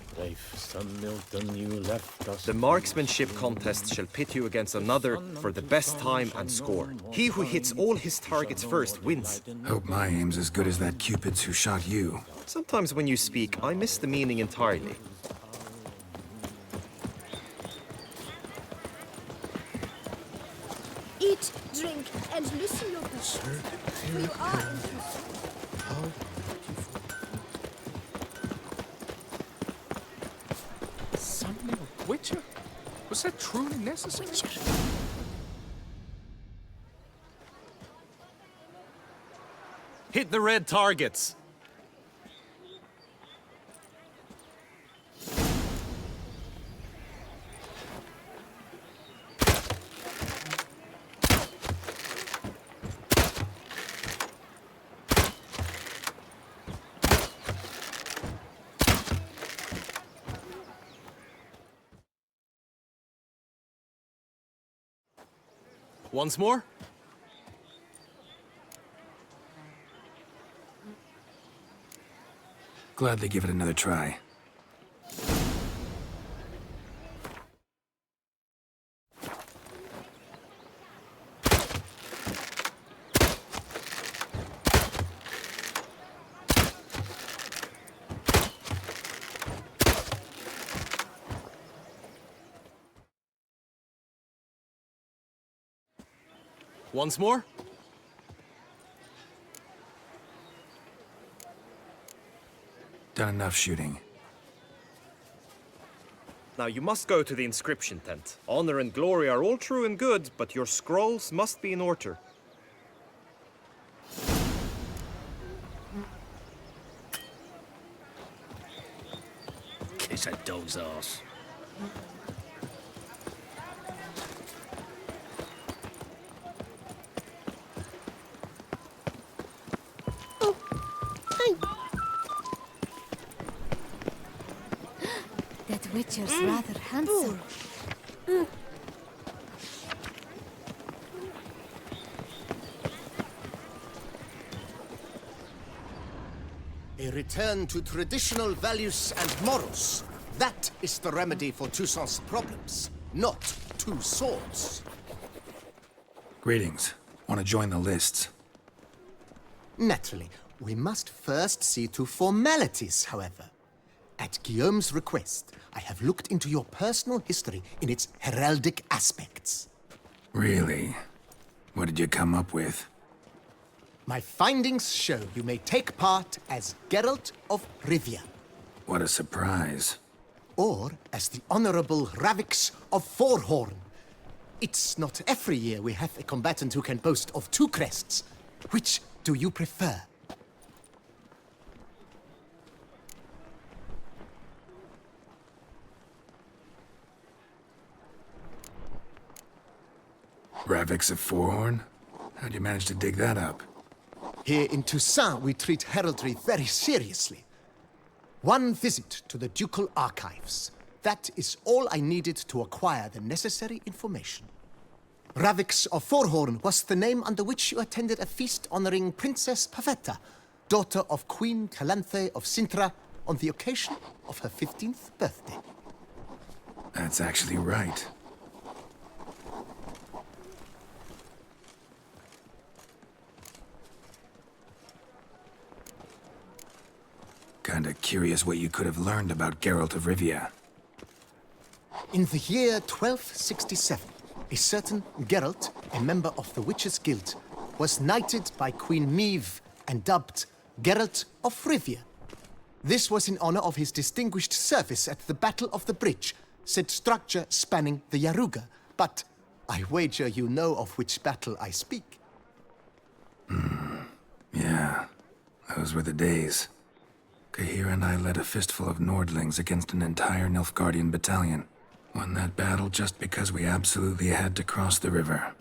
Milton, you left us. The marksmanship contest shall pit you against another for the best time and score. He who hits all his targets first wins. Hope my aim's as good as that Cupid's who shot you. Sometimes when you speak, I miss the meaning entirely. Eat, drink, and loosen your boots. You are inclusive. Summoning a Witcher? Was that truly necessary? Hit the red targets! Once more? Gladly give it another try. Once more? Done enough shooting. Now you must go to the inscription tent. Honor and glory are all true and good, but your scrolls must be in order. Kiss a dog's ass. That Witcher's rather handsome. A return to traditional values and morals. That is the remedy for Toussaint's problems, not two swords. Greetings. Want to join the lists? Naturally, we must first see to formalities, however. At Guillaume's request, I have looked into your personal history in its heraldic aspects. Really? What did you come up with? My findings show you may take part as Geralt of Rivia. What a surprise. Or as the Honorable Ravix of Forhorn. It's not every year we have a combatant who can boast of 2 crests. Which do you prefer? Ravix of Forhorn? How'd you manage to dig that up? Here in Toussaint, we treat heraldry very seriously. One visit to the ducal archives. That is all I needed to acquire the necessary information. Ravix of Forhorn was the name under which you attended a feast honoring Princess Pavetta, daughter of Queen Calanthe of Sintra, on the occasion of her 15th birthday. That's actually right. Kinda curious what you could have learned about Geralt of Rivia. In the year 1267, a certain Geralt, a member of the Witches' Guild, was knighted by Queen Meve and dubbed Geralt of Rivia. This was in honor of his distinguished service at the Battle of the Bridge, said structure spanning the Yaruga. But I wager you know of which battle I speak. Yeah, those were the days. Kahir and I led a fistful of Nordlings against an entire Nilfgaardian battalion. Won that battle just because we absolutely had to cross the river.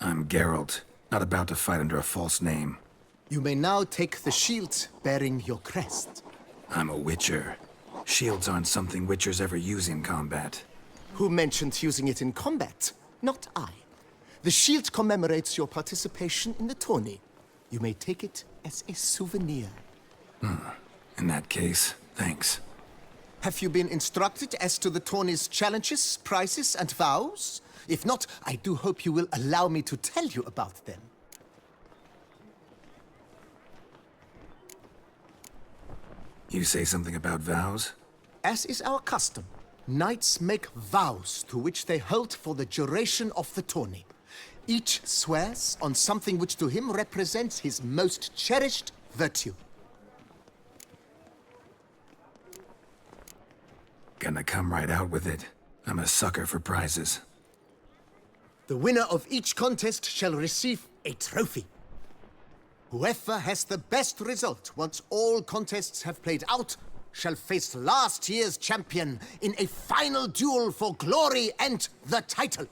I'm Geralt, not about to fight under a false name. You may now take the shield bearing your crest. I'm a Witcher. Shields aren't something Witchers ever use in combat. Who mentioned using it in combat? Not I. The shield commemorates your participation in the tourney. You may take it as a souvenir. In that case, thanks. Have you been instructed as to the tourney's challenges, prizes, and vows? If not, I do hope you will allow me to tell you about them. You say something about vows? As is our custom, knights make vows to which they hold for the duration of the tourney. Each swears on something which to him represents his most cherished virtue. Gonna come right out with it. I'm a sucker for prizes. The winner of each contest shall receive a trophy. Whoever has the best result once all contests have played out shall face last year's champion in a final duel for glory and the title.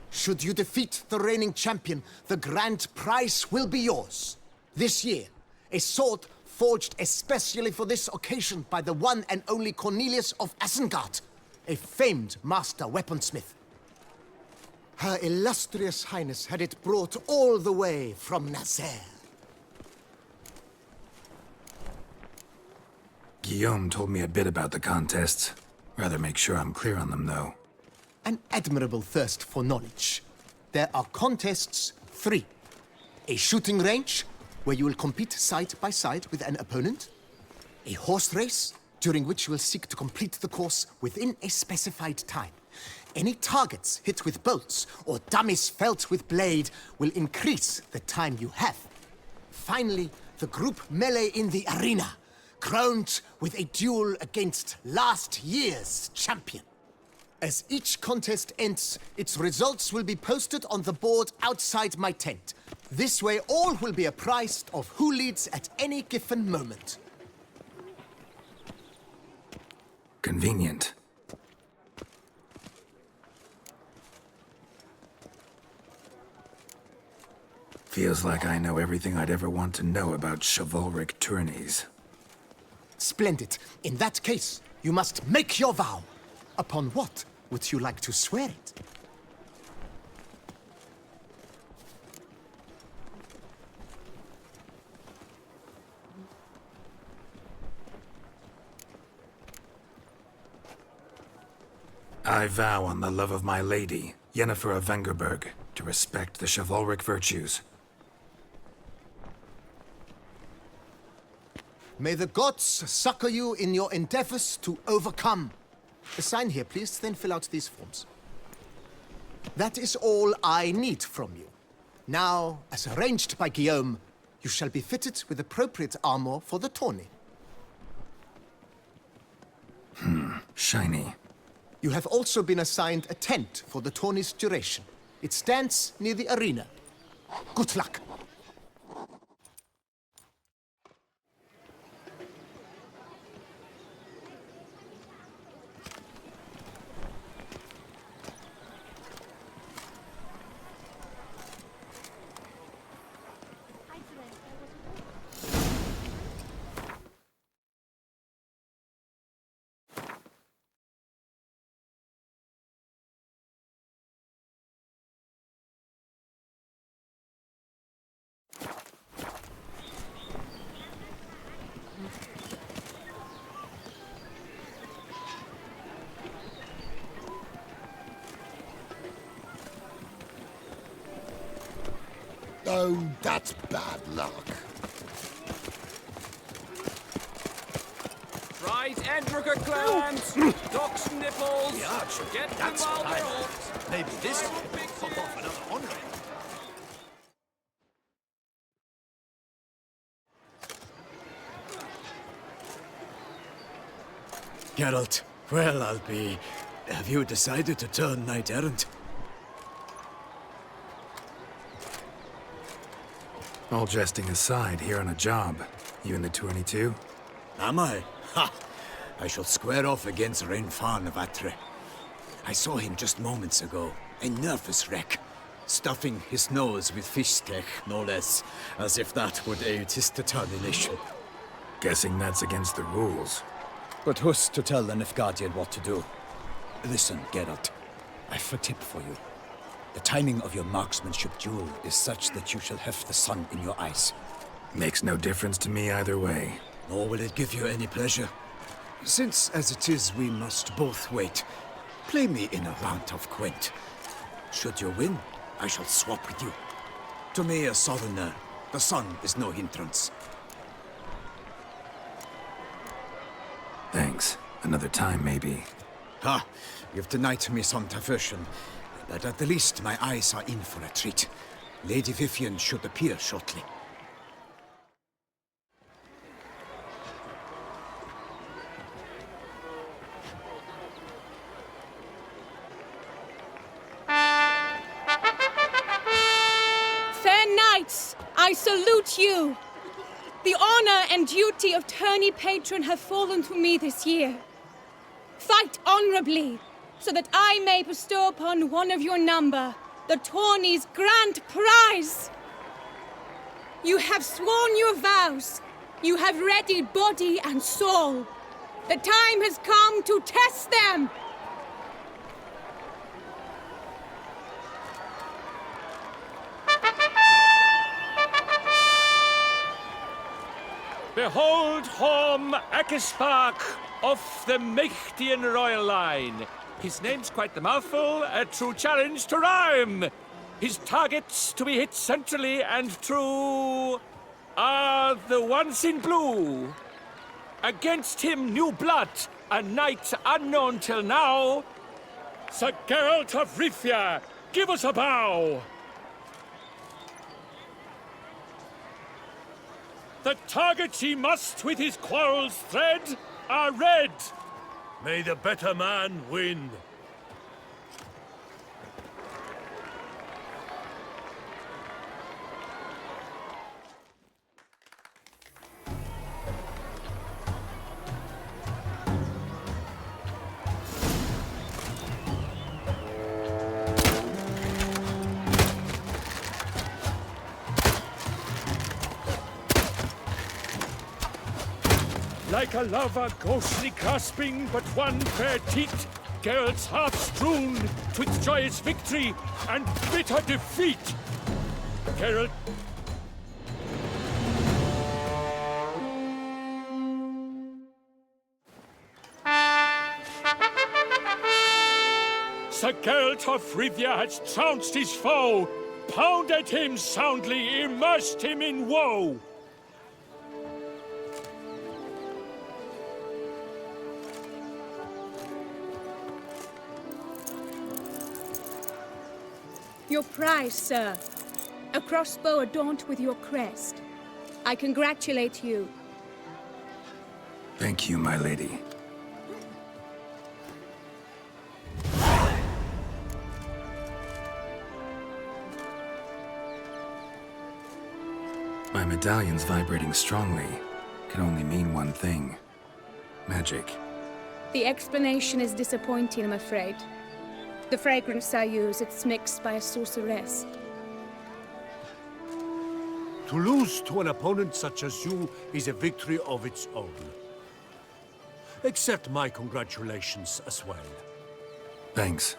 Should you defeat the reigning champion, the grand prize will be yours. This year, a sword forged especially for this occasion by the one and only Cornelius of Isengard, a famed master weaponsmith. Her illustrious highness had it brought all the way from Nazaire. Guillaume told me a bit about the contests. Rather make sure I'm clear on them, though. An admirable thirst for knowledge. There are contests 3. A shooting range, where you will compete side by side with an opponent. A horse race, during which you will seek to complete the course within a specified time. Any targets hit with bolts or dummies felt with blade will increase the time you have. Finally, the group melee in the arena, crowned with a duel against last year's champion. As each contest ends, its results will be posted on the board outside my tent. This way, all will be apprised of who leads at any given moment. Convenient. Feels like I know everything I'd ever want to know about chivalric tourneys. Splendid. In that case, you must make your vow. Upon what would you like to swear it? I vow on the love of my lady, Yennefer of Vengerberg, to respect the chivalric virtues. May the gods succor you in your endeavors to overcome. Sign here, please, then fill out these forms. That is all I need from you. Now, as arranged by Guillaume, you shall be fitted with appropriate armor for the tourney. Shiny. You have also been assigned a tent for the tourney's duration. It stands near the arena. Good luck. Oh, that's bad luck. Right, Endricker clams, duck's nipples. The archer. Get them That's while what I they're like. hot. Maybe this year we'll pop off another 100. Geralt, well, I'll be... Have you decided to turn knight-errant? All jesting aside, here on a job. You in the 22? Am I? Ha! I shall square off against Renfan of Atre. I saw him just moments ago. A nervous wreck. Stuffing his nose with fish steak, no less. As if that would aid his determination. Guessing that's against the rules. But who's to tell the Nilfgaardian what to do? Listen, Geralt. I've a tip for you. The timing of your marksmanship duel is such that you shall have the sun in your eyes. Makes no difference to me either way. Nor will it give you any pleasure. Since, as it is, we must both wait, play me in a round of Gwent. Should you win, I shall swap with you. To me, a southerner, the sun is no hindrance. Thanks. Another time, maybe. Ha! You've denied me some diversion. But at the least, my eyes are in for a treat. Lady Vivian should appear shortly. Fair knights, I salute you. The honor and duty of tourney patron have fallen to me this year. Fight honorably, so that I may bestow upon one of your number the tourney's grand prize. You have sworn your vows. You have readied body and soul. The time has come to test them. Behold Horm Akispark of the Mechtian royal line. His name's quite the mouthful, a true challenge to rhyme. His targets to be hit centrally and true are the ones in blue. Against him, new blood, a knight unknown till now. Sir Geralt of Rivia, give us a bow. The targets he must with his quarrels thread are red. May the better man win. Like a lover ghostly grasping but one fair teat, Geralt's heart strewn with joyous victory and bitter defeat. Geralt. Sir Geralt of Rivia has trounced his foe, pounded him soundly, immersed him in woe. Your prize, sir. A crossbow adorned with your crest. I congratulate you. Thank you, my lady. My medallion's vibrating strongly. Can only mean one thing. Magic. The explanation is disappointing, I'm afraid. The fragrance I use, it's mixed by a sorceress. To lose to an opponent such as you is a victory of its own. Accept my congratulations as well. Thanks.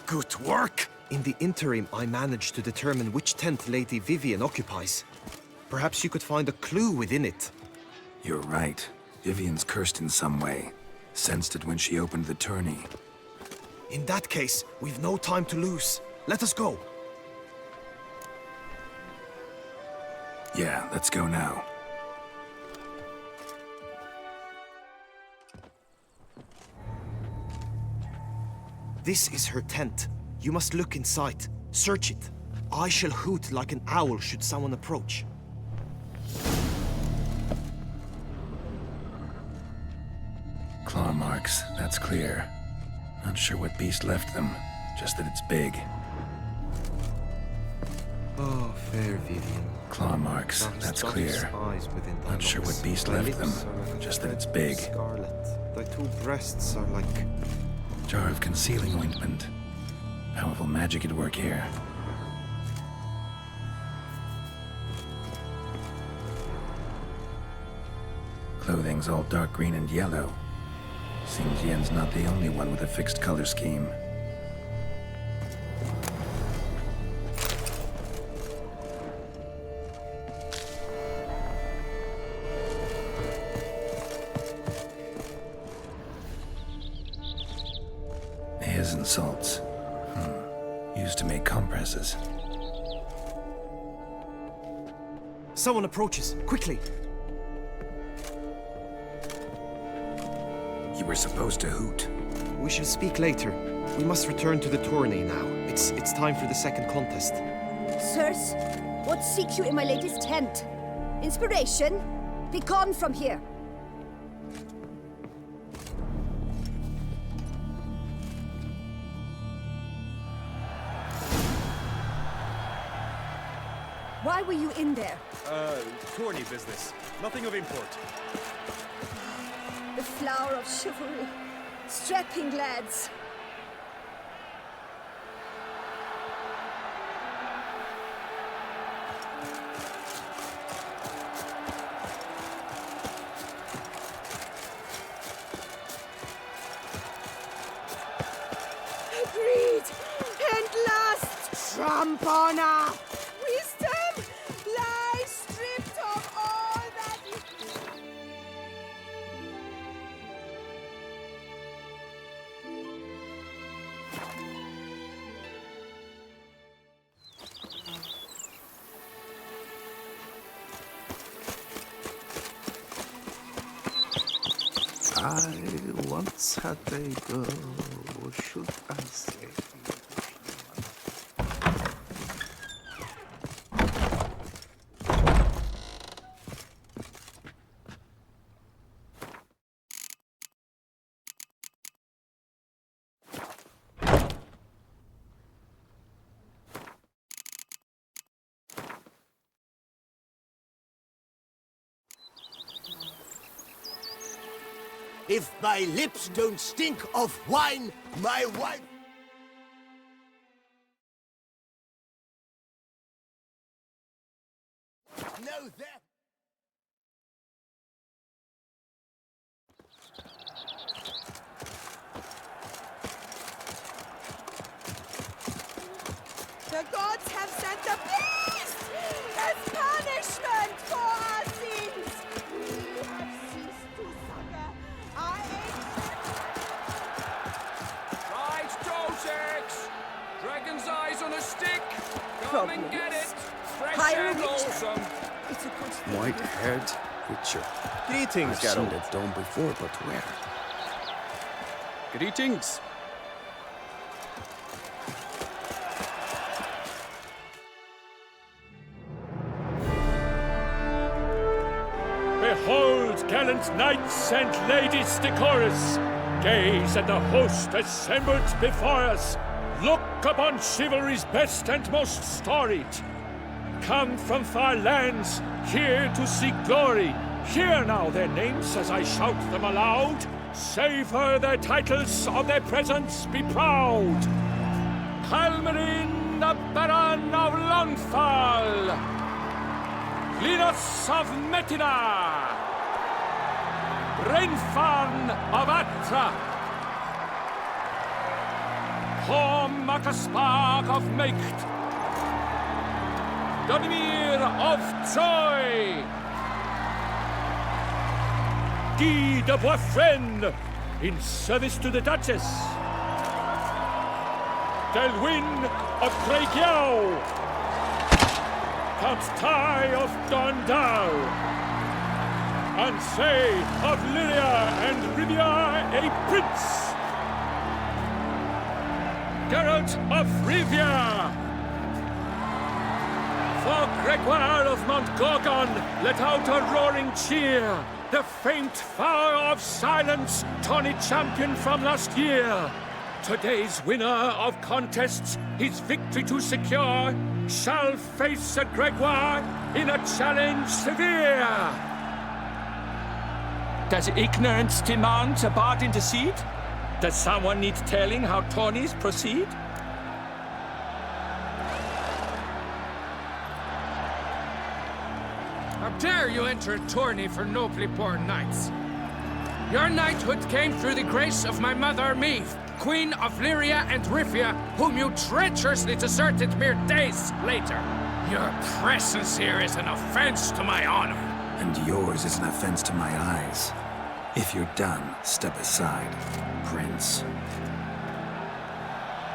Good work! In the interim, I managed to determine which tent Lady Vivian occupies. Perhaps you could find a clue within it. You're right. Vivian's cursed in some way. Sensed it when she opened the tourney. In that case, we've no time to lose. Let us go. Yeah, let's go now. This is her tent. You must look inside. Search it. I shall hoot like an owl should someone approach. Claw marks, that's clear. Not sure what beast left them, just that it's big. Oh, fair Vivian. Claw marks, that's clear. Not sure what beast left them, just that it's big. Scarlet. Thy two breasts are like... Jar of concealing ointment. Powerful magic at work here. Clothing's all dark green and yellow. Seems Yen's not the only one with a fixed color scheme. His and salts. Used to make compresses. Someone approaches. Quickly! You were supposed to hoot. We shall speak later. We must return to the tourney now. It's time for the second contest. Sirs, what seek you in my lady's tent? Inspiration? Be gone from here. Why were you in there? Tourney business. Nothing of import. The flower of chivalry. Strapping lads. Greed and lust trump honor. Wisdom lies stripped of all that is. I once had a girl, what should I say? If my lips don't stink of wine, my wife... No, that... The gods have sent a beast as punishment for our sins. We have ceased to succor. Right, Dosex! Dragon's eyes on a stick! Come and get it! Fresh Hire a and witcher. wholesome! It's a good thing. White-haired witcher. Greetings, I've seen Geralt. that dome before, but where? Greetings. Behold, gallant knights and ladies decorous, gaze at the host assembled before us. Look upon chivalry's best and most storied. Come from far lands, here to seek glory. Hear now their names as I shout them aloud. Savor their titles, of their presence be proud. Halmerin, the Baron of Lonfal. Linus of Metina. Rainfarn of Atra. Makaspark of Meicht. Donimir of Troy. Guy de Boisfren, in service to the Duchess. Delwyn of Craigyow. Count Tai of Dondal. Ansay of Lyria and Rivia a prince. Geralt of Rivia. For Gregoire of Montgorgon, let out a roaring cheer. The faint fire of silence, tawny champion from last year. Today's winner of contests, his victory to secure, shall face a Gregoire in a challenge severe. Does ignorance demand a bard intercede? Does someone need telling how tourneys proceed? How dare you enter a tourney for nobly born knights? Your knighthood came through the grace of my mother Meve, Queen of Lyria and Rivia, whom you treacherously deserted mere days later. Your presence here is an offense to my honor. And yours is an offense to my eyes. If you're done, step aside, Prince.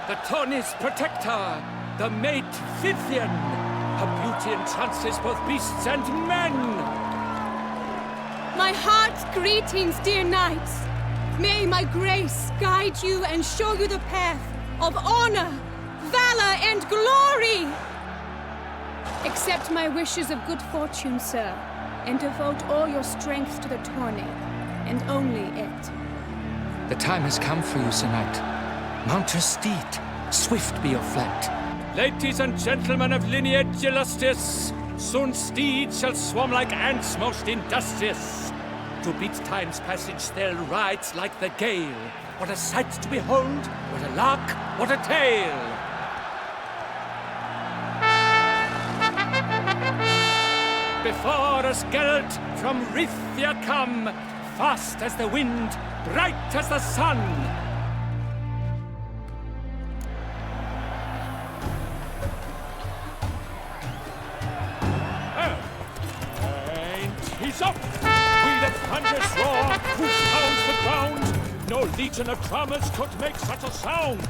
The tourney's protector, the maid Vivian. Her beauty entrances both beasts and men. My heart's greetings, dear knights. May my grace guide you and show you the path of honor, valor, and glory. Accept my wishes of good fortune, sir, and devote all your strength to the tourney, and only it. The time has come for you, Sir Knight. Mount your steed. Swift be your flight. Ladies and gentlemen of lineage illustrious, soon steeds shall swarm like ants most industrious. To beat time's passage, they'll ride like the gale. What a sight to behold! What a lark! What a tale! Before us, Geralt, from Rithia come, fast as the wind, bright as the sun. And he's up! We the thunderous roar, who pounds the ground. No legion of drummers could make such a sound.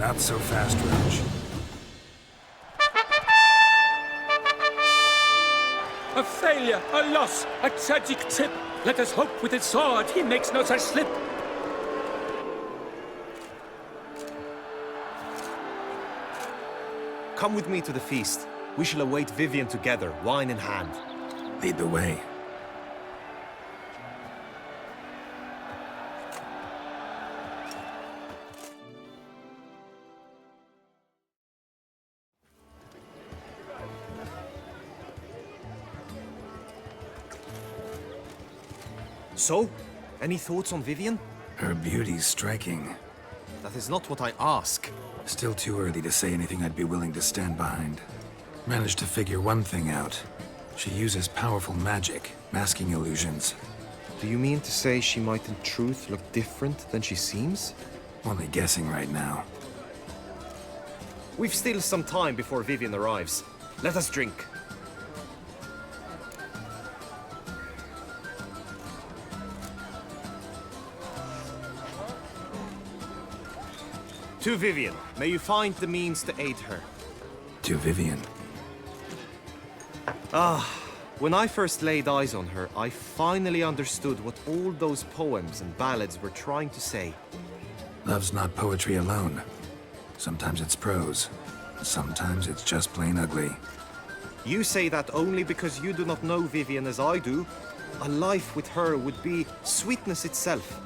Not so fast, Roach. A failure, a loss, a tragic trip. Let us hope with his sword he makes no such slip. Come with me to the feast. We shall await Vivian together, wine in hand. Lead the way. So, any thoughts on Vivian? Her beauty's striking. That is not what I ask. Still too early to say anything I'd be willing to stand behind. Managed to figure one thing out. She uses powerful magic, masking illusions. Do you mean to say she might in truth look different than she seems? Only guessing right now. We've still some time before Vivian arrives. Let us drink. To Vivian, may you find the means to aid her. To Vivian. When I first laid eyes on her, I finally understood what all those poems and ballads were trying to say. Love's not poetry alone. Sometimes it's prose. Sometimes it's just plain ugly. You say that only because you do not know Vivian as I do. A life with her would be sweetness itself.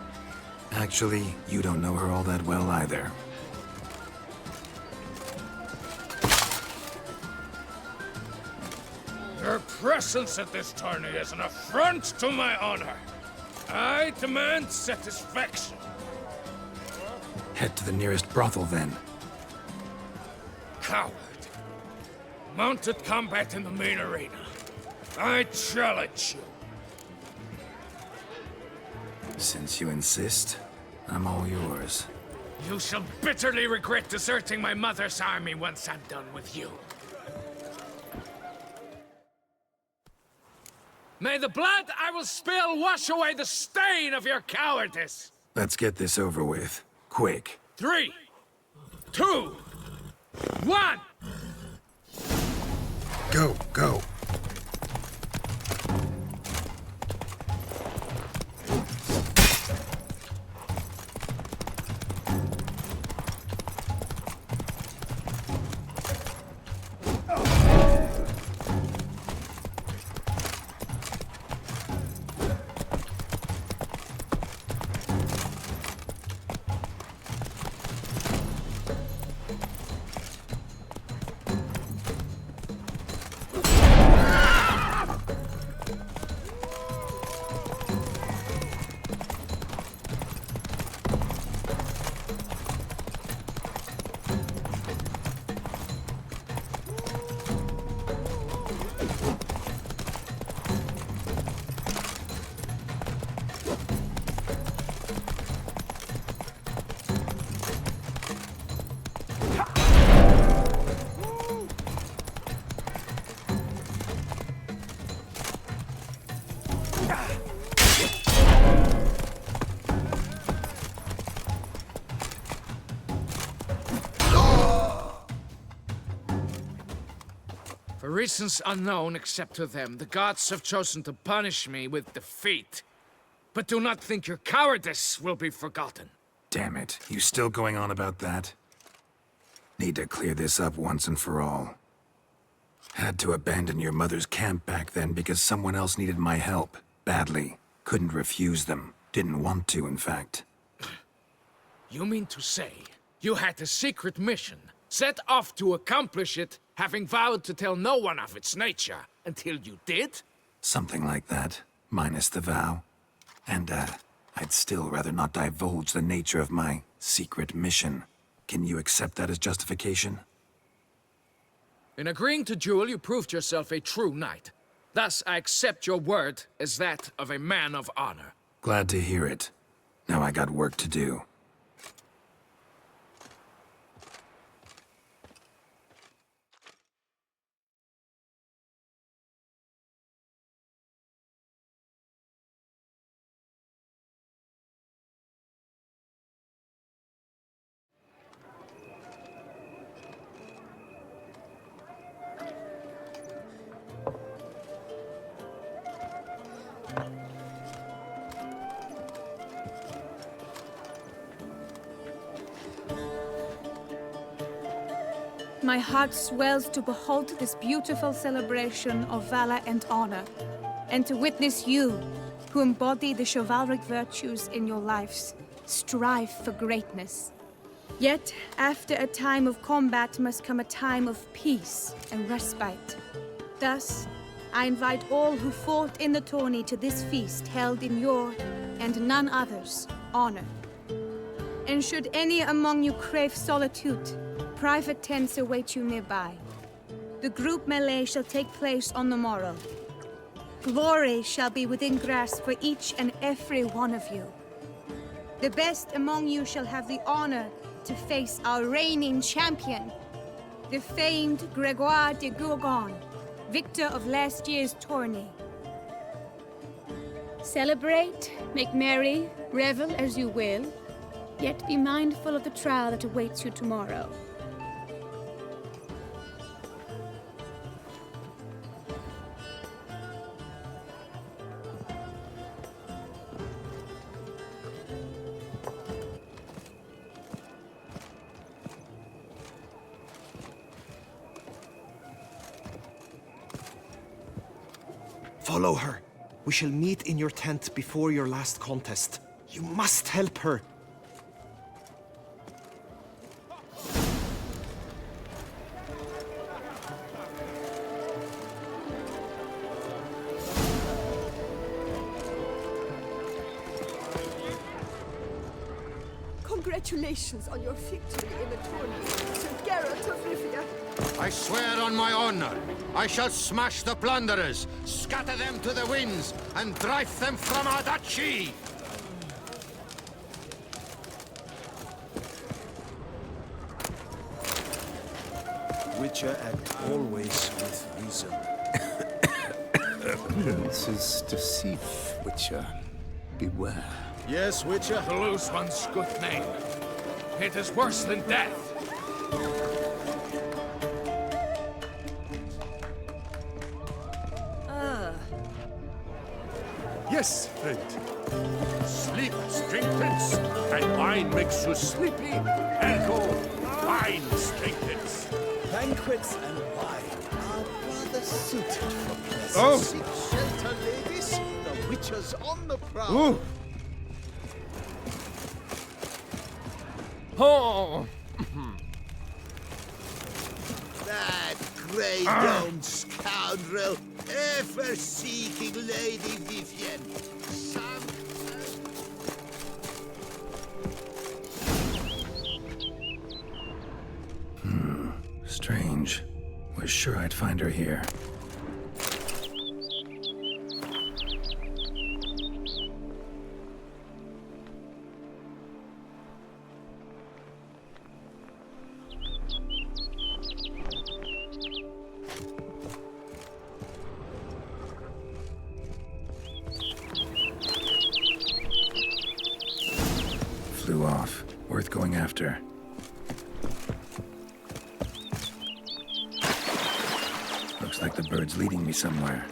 Actually, you don't know her all that well either. Your presence at this tourney is an affront to my honor. I demand satisfaction. Head to the nearest brothel, then. Coward. Mounted combat in the main arena. I challenge you. Since you insist, I'm all yours. You shall bitterly regret deserting my mother's army once I'm done with you. May the blood I will spill wash away the stain of your cowardice! Let's get this over with. Quick. 3, 2, 1! Go, go. For reasons unknown except to them, the gods have chosen to punish me with defeat. But do not think your cowardice will be forgotten. Damn it. You still going on about that? Need to clear this up once and for all. Had to abandon your mother's camp back then because someone else needed my help. Badly. Couldn't refuse them. Didn't want to, in fact. You mean to say you had a secret mission, set off to accomplish it, having vowed to tell no one of its nature, until you did? Something like that. Minus the vow. And, I'd still rather not divulge the nature of my secret mission. Can you accept that as justification? In agreeing to duel, you proved yourself a true knight. Thus, I accept your word as that of a man of honor. Glad to hear it. Now I got work to do. my heart swells to behold this beautiful celebration of valor and honor, and to witness you, who embody the chivalric virtues in your lives, strive for greatness. Yet, after a time of combat must come a time of peace and respite. Thus, I invite all who fought in the tourney to this feast held in your, and none other's, honor. And should any among you crave solitude, private tents await you nearby. The group melee shall take place on the morrow. Glory shall be within grasp for each and every one of you. The best among you shall have the honor to face our reigning champion, the famed Gregoire de Gourgon, victor of last year's tourney. Celebrate, make merry, revel as you will, yet be mindful of the trial that awaits you tomorrow. Follow her. We shall meet in your tent before your last contest. You must help her. Congratulations on your victory in the tourney, Sir Geralt of Rivia. I swear on my honor, I shall smash the plunderers, scatter them to the winds, and drive them from our duchy! Witcher act always with reason. Princes deceive, Witcher. Beware. Yes, Witcher? To lose one's good name. It is worse than death. Yes, friend. Sleep strengthens, and wine makes you sleepy. Ergo, wine strengthens. Banquets and wine are rather suited for pleasant. Oh. Seek shelter, ladies. The Witcher's on the prowl. Ooh. Oh. That grey-domed scoundrel, ever seeking Lady Vivian. Strange. Was sure I'd find her here. Flew off. Worth going after. Looks like the bird's leading me somewhere.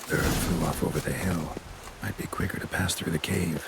Bird flew off over the hill. Might be quicker to pass through the cave.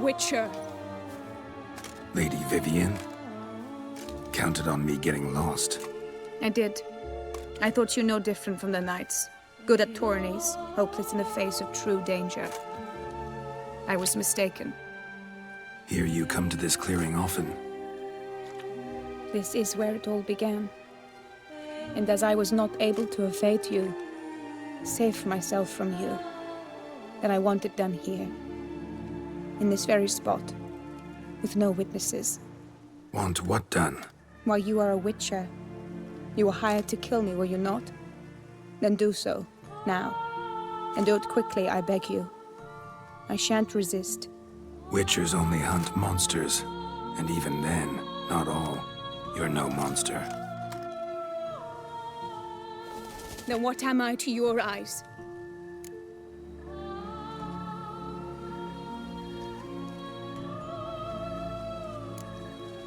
Witcher. Lady Vivian? Counted on me getting lost. I did. I thought you no different from the knights. Good at tourneys, hopeless in the face of true danger. I was mistaken. Hear you come to this clearing often. This is where it all began. And as I was not able to evade you, save myself from you, then I want it done here. In this very spot. With no witnesses. Want what done? Why, you are a witcher. You were hired to kill me, were you not? Then do so, now. And do it quickly, I beg you. I shan't resist. Witchers only hunt monsters. And even then, not all. You're no monster. Then what am I to your eyes?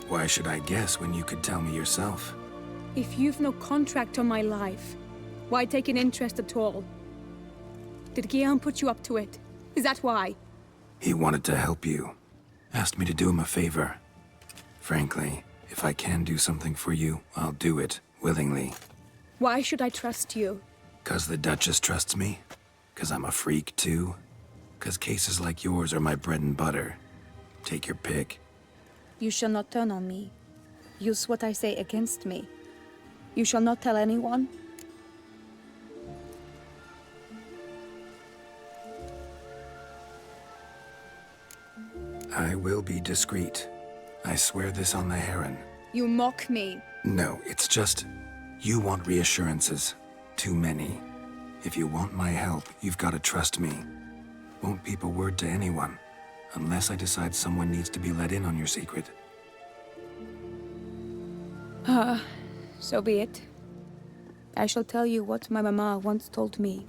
Why should I guess when you could tell me yourself? If you've no contract on my life, why take an interest at all? Did Guillaume put you up to it? Is that why? He wanted to help you. Asked me to do him a favor. Frankly, if I can do something for you, I'll do it, willingly. Why should I trust you? 'Cause the Duchess trusts me? 'Cause I'm a freak, too? 'Cause cases like yours are my bread and butter? Take your pick. You shall not turn on me. Use what I say against me. You shall not tell anyone? I will be discreet. I swear this on the Heron. You mock me. No, it's just... You want reassurances. Too many. If you want my help, you've got to trust me. Won't peep a word to anyone. Unless I decide someone needs to be let in on your secret. So be it. I shall tell you what my mama once told me.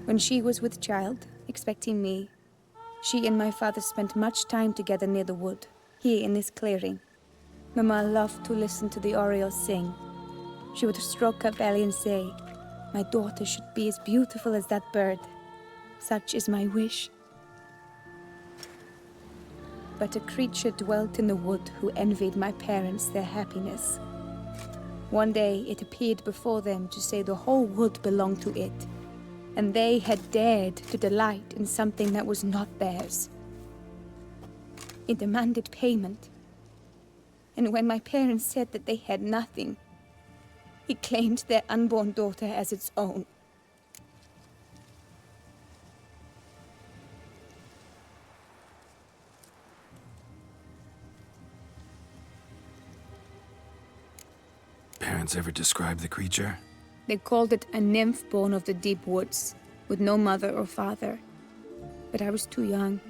When she was with child, expecting me, she and my father spent much time together near the wood, here in this clearing. Mama loved to listen to the orioles sing. She would stroke her belly and say, "My daughter should be as beautiful as that bird. Such is my wish." But a creature dwelt in the wood who envied my parents their happiness. One day it appeared before them to say the whole wood belonged to it, and they had dared to delight in something that was not theirs. It demanded payment, and when my parents said that they had nothing, it claimed their unborn daughter as its own. Parents ever describe the creature? They called it a nymph born of the deep woods, with no mother or father. But I was too young,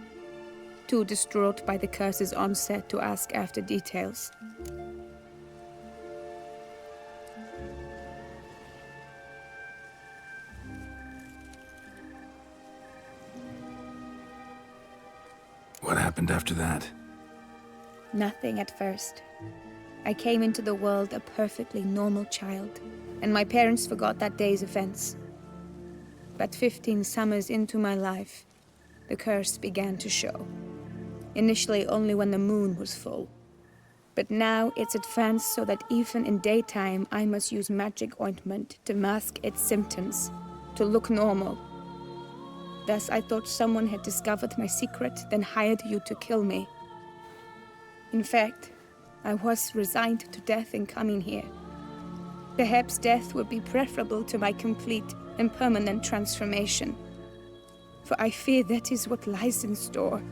too distraught by the curse's onset to ask after details. What happened after that? Nothing at first. I came into the world a perfectly normal child, and my parents forgot that day's events. But 15 summers into my life, the curse began to show. Initially only when the moon was full. But now it's advanced so that even in daytime I must use magic ointment to mask its symptoms, to look normal. Thus I thought someone had discovered my secret, then hired you to kill me. In fact, I was resigned to death in coming here. Perhaps death would be preferable to my complete and permanent transformation. For I fear that is what lies in store.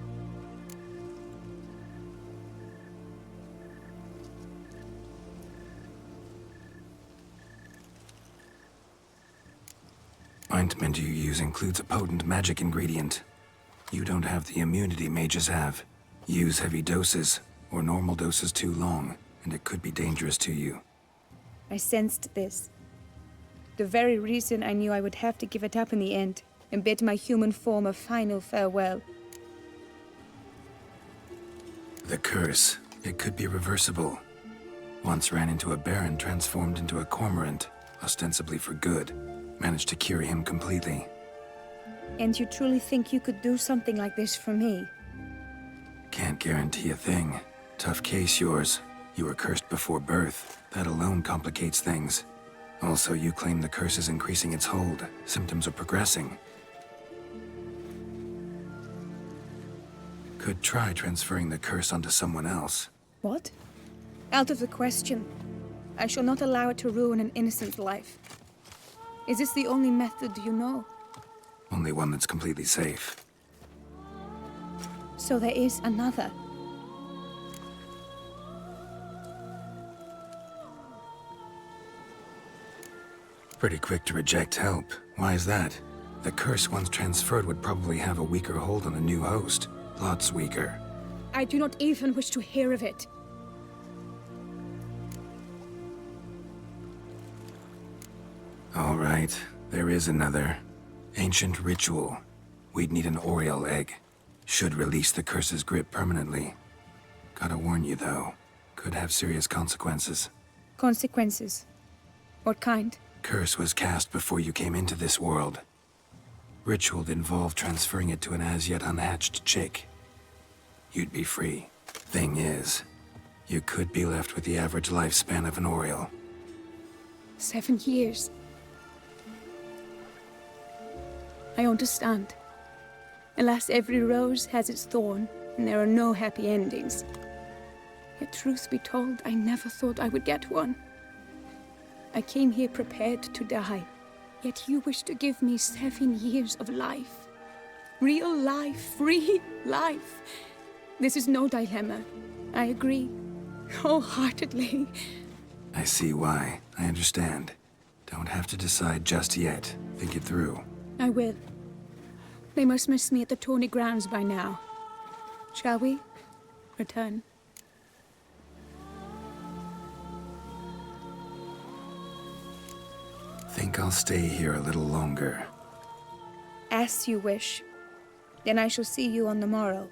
Ointment you use includes a potent magic ingredient. You don't have the immunity mages have. Use heavy doses, or normal doses too long, and it could be dangerous to you. I sensed this. The very reason I knew I would have to give it up in the end, and bid my human form a final farewell. The curse, it could be reversible. Once ran into a baron transformed into a cormorant, ostensibly for good. Managed to cure him completely. And you truly think you could do something like this for me? Can't guarantee a thing. Tough case, yours. You were cursed before birth. That alone complicates things. Also, you claim the curse is increasing its hold. Symptoms are progressing. Could try transferring the curse onto someone else. What? Out of the question. I shall not allow it to ruin an innocent life. Is this the only method you know? Only one that's completely safe. So there is another. Pretty quick to reject help. Why is that? The curse once transferred would probably have a weaker hold on a new host. Lots weaker. I do not even wish to hear of it. All right, there is another. Ancient ritual. We'd need an Oriole egg. Should release the curse's grip permanently. Gotta warn you, though. Could have serious consequences. Consequences? What kind? Curse was cast before you came into this world. Ritual involved transferring it to an as-yet unhatched chick. You'd be free. Thing is, you could be left with the average lifespan of an Oriole. 7 years. I understand. Alas, every rose has its thorn, and there are no happy endings. Yet truth be told, I never thought I would get one. I came here prepared to die, yet you wish to give me 7 years of life. Real life, free life. This is no dilemma. I agree, wholeheartedly. I see why. I understand. Don't have to decide just yet. Think it through. I will. They must miss me at the tourney grounds by now. Shall we? Return. Think I'll stay here a little longer. As you wish. Then I shall see you on the morrow.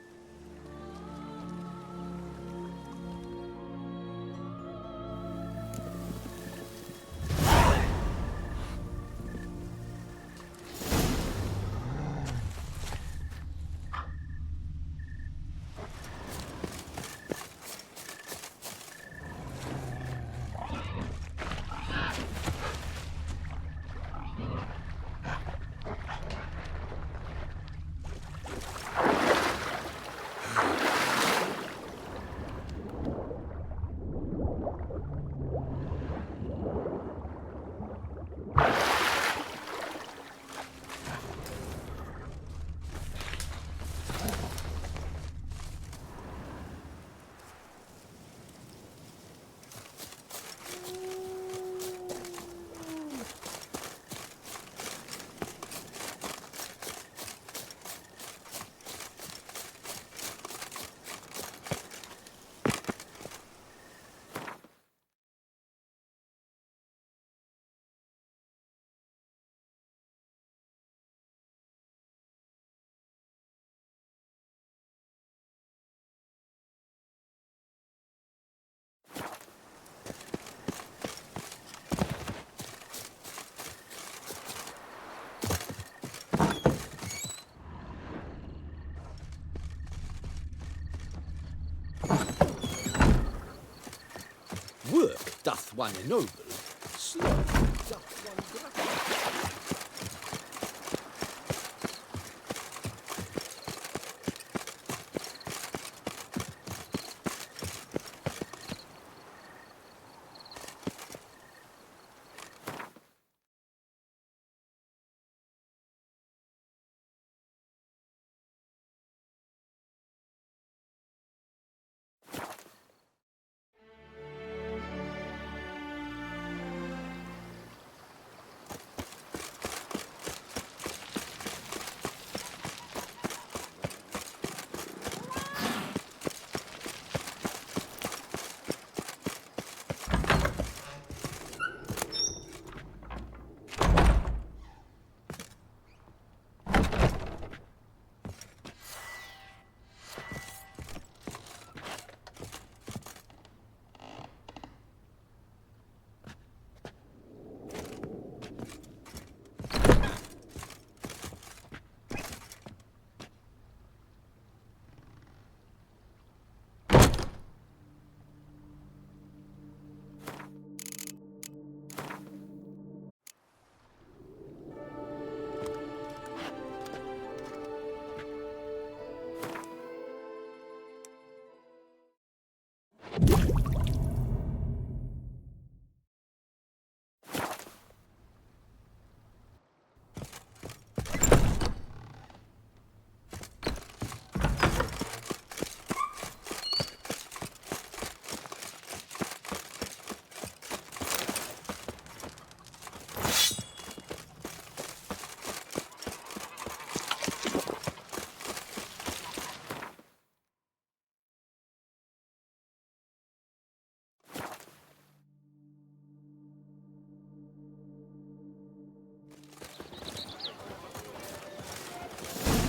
Work doth one ennoble, sloth doth one gratify.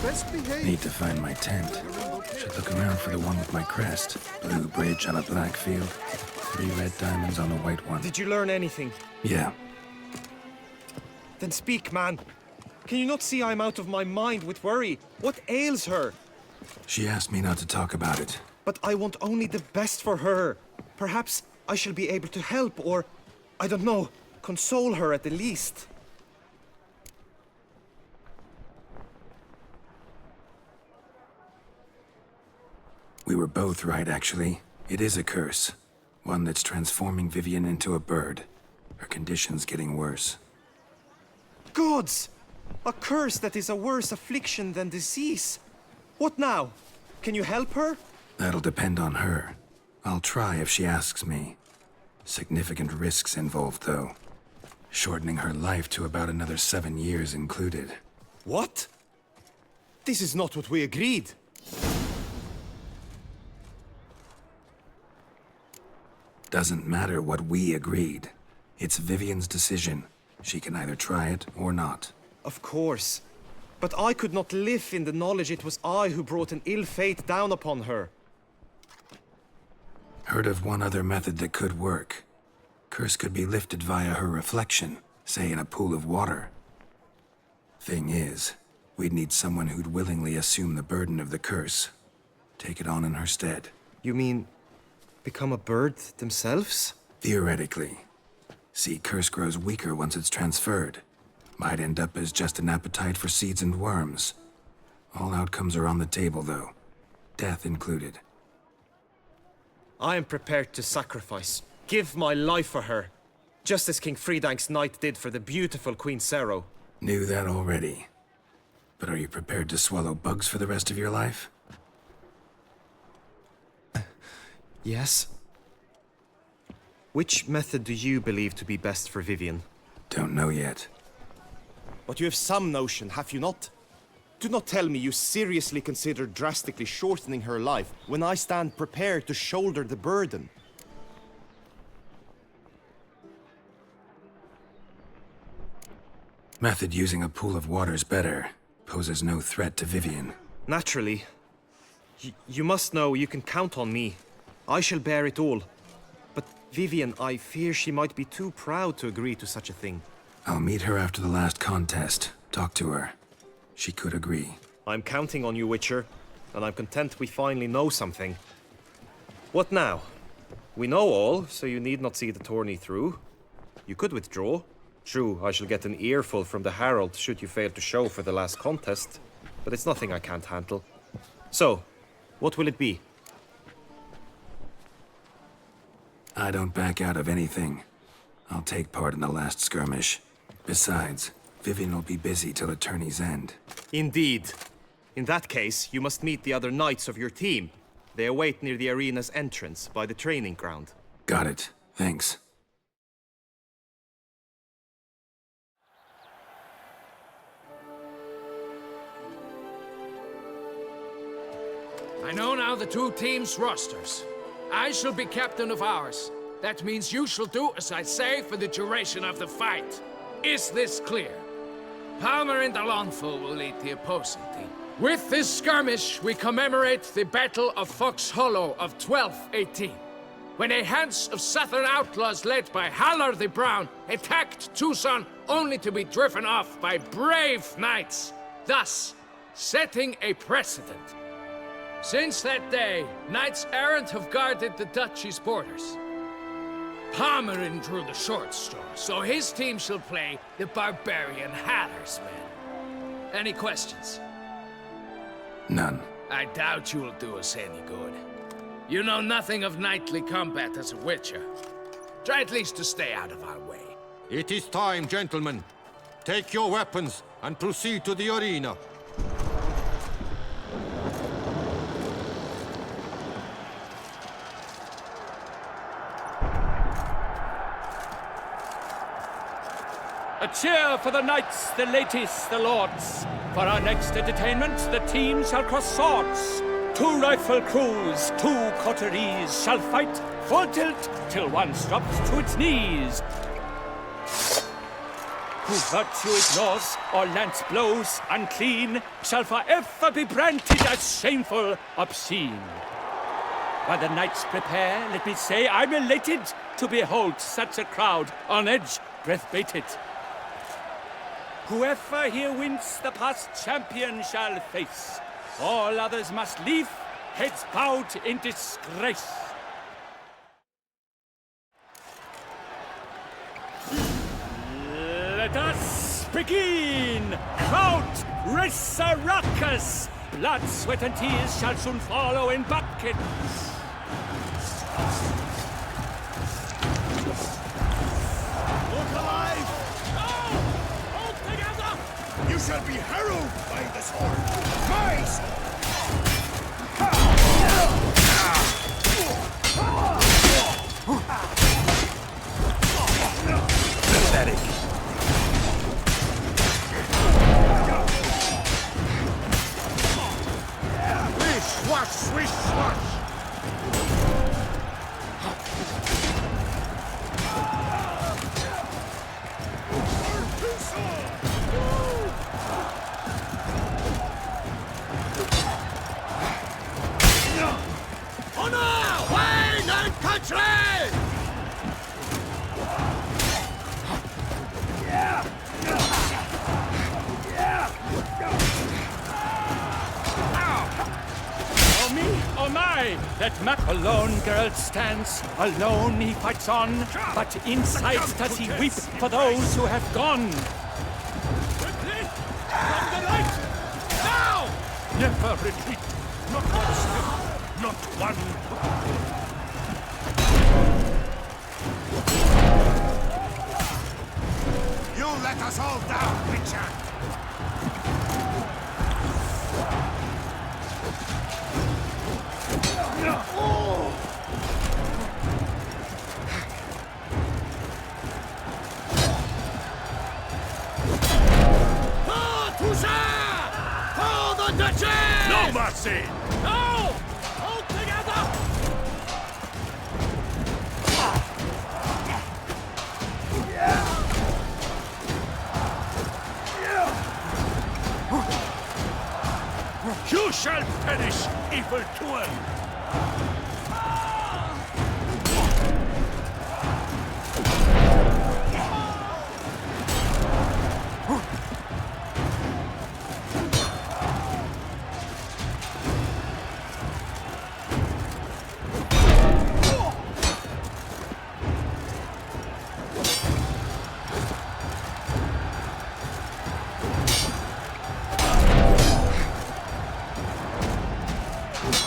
Best behaved. Need to find my tent. Should look around for the one with my crest. Blue bridge on a black field. 3 red diamonds on a white one. Did you learn anything? Yeah. Then speak, man. Can you not see I'm out of my mind with worry? What ails her? She asked me not to talk about it. But I want only the best for her. Perhaps I shall be able to help or, I don't know, console her at the least. We were both right, actually. It is a curse. One that's transforming Vivian into a bird. Her condition's getting worse. Gods! A curse that is a worse affliction than disease. What now? Can you help her? That'll depend on her. I'll try if she asks me. Significant risks involved, though. Shortening her life to about another 7 years included. What? This is not what we agreed. Doesn't matter what we agreed. It's Vivian's decision. She can either try it or not. Of course. But I could not live in the knowledge it was I who brought an ill fate down upon her. Heard of one other method that could work. Curse could be lifted via her reflection, say in a pool of water. Thing is, we'd need someone who'd willingly assume the burden of the curse. Take it on in her stead. You mean become a bird themselves? Theoretically. See, curse grows weaker once it's transferred. Might end up as just an appetite for seeds and worms. All outcomes are on the table, though. Death included. I am prepared to sacrifice. Give my life for her. Just as King Fridank's knight did for the beautiful Queen Sero. Knew that already. But are you prepared to swallow bugs for the rest of your life? Yes. Which method do you believe to be best for Vivian? Don't know yet. But you have some notion, have you not? Do not tell me you seriously consider drastically shortening her life when I stand prepared to shoulder the burden. Method using a pool of water's better. Poses no threat to Vivian. Naturally. You must know you can count on me. I shall bear it all. But Vivian, I fear she might be too proud to agree to such a thing. I'll meet her after the last contest. Talk to her. She could agree. I'm counting on you, Witcher, and I'm content we finally know something. What now? We know all, so you need not see the tourney through. You could withdraw. True, I shall get an earful from the Herald should you fail to show for the last contest, but it's nothing I can't handle. So, what will it be? I don't back out of anything. I'll take part in the last skirmish. Besides, Vivian will be busy till the tourney's end. Indeed. In that case, you must meet the other knights of your team. They await near the arena's entrance, by the training ground. Got it. Thanks. I know now the 2 teams' rosters. I shall be captain of ours. That means you shall do as I say for the duration of the fight. Is this clear? Palmer and Alonfo will lead the opposing team. With this skirmish, we commemorate the Battle of Fox Hollow of 1218, when a hands of southern outlaws led by Halar the Brown attacked Tucson only to be driven off by brave knights, thus setting a precedent. Since that day, knights errant have guarded the duchy's borders. Palmerin drew the short straw, so his team shall play the barbarian Haller's men. Any questions? None. I doubt you will do us any good. You know nothing of knightly combat as a witcher. Try at least to stay out of our way. It is time, gentlemen. Take your weapons and proceed to the arena. A cheer for the knights, the ladies, the lords. For our next entertainment, the teams shall cross swords. 2 rifle crews, 2 coteries shall fight full tilt till one drops to its knees. Who virtue ignores or lance blows unclean shall forever be branded as shameful, obscene. While the knights prepare, let me say I'm elated to behold such a crowd on edge, breath bated. Whoever here wins the past champion shall face. All others must leave, heads bowed in disgrace. Let us begin! Crowd, race a ruckus! Blood, sweat, and tears shall soon follow in buckets. Look alive! No! Hold together! You shall be harrowed by the sword! My sword! Pathetic. Swish, wash, swish, wash! Honor, wine, and country! Oh me, oh my, that map alone girl stands. Alone he fights on, but inside does he weep for those who have gone. Quickly! From the light! Now! Never retreat, not one step, not one. You let us all down, Witcher! For the Duchess! No mercy! No! Hold together! You shall perish, evildoer!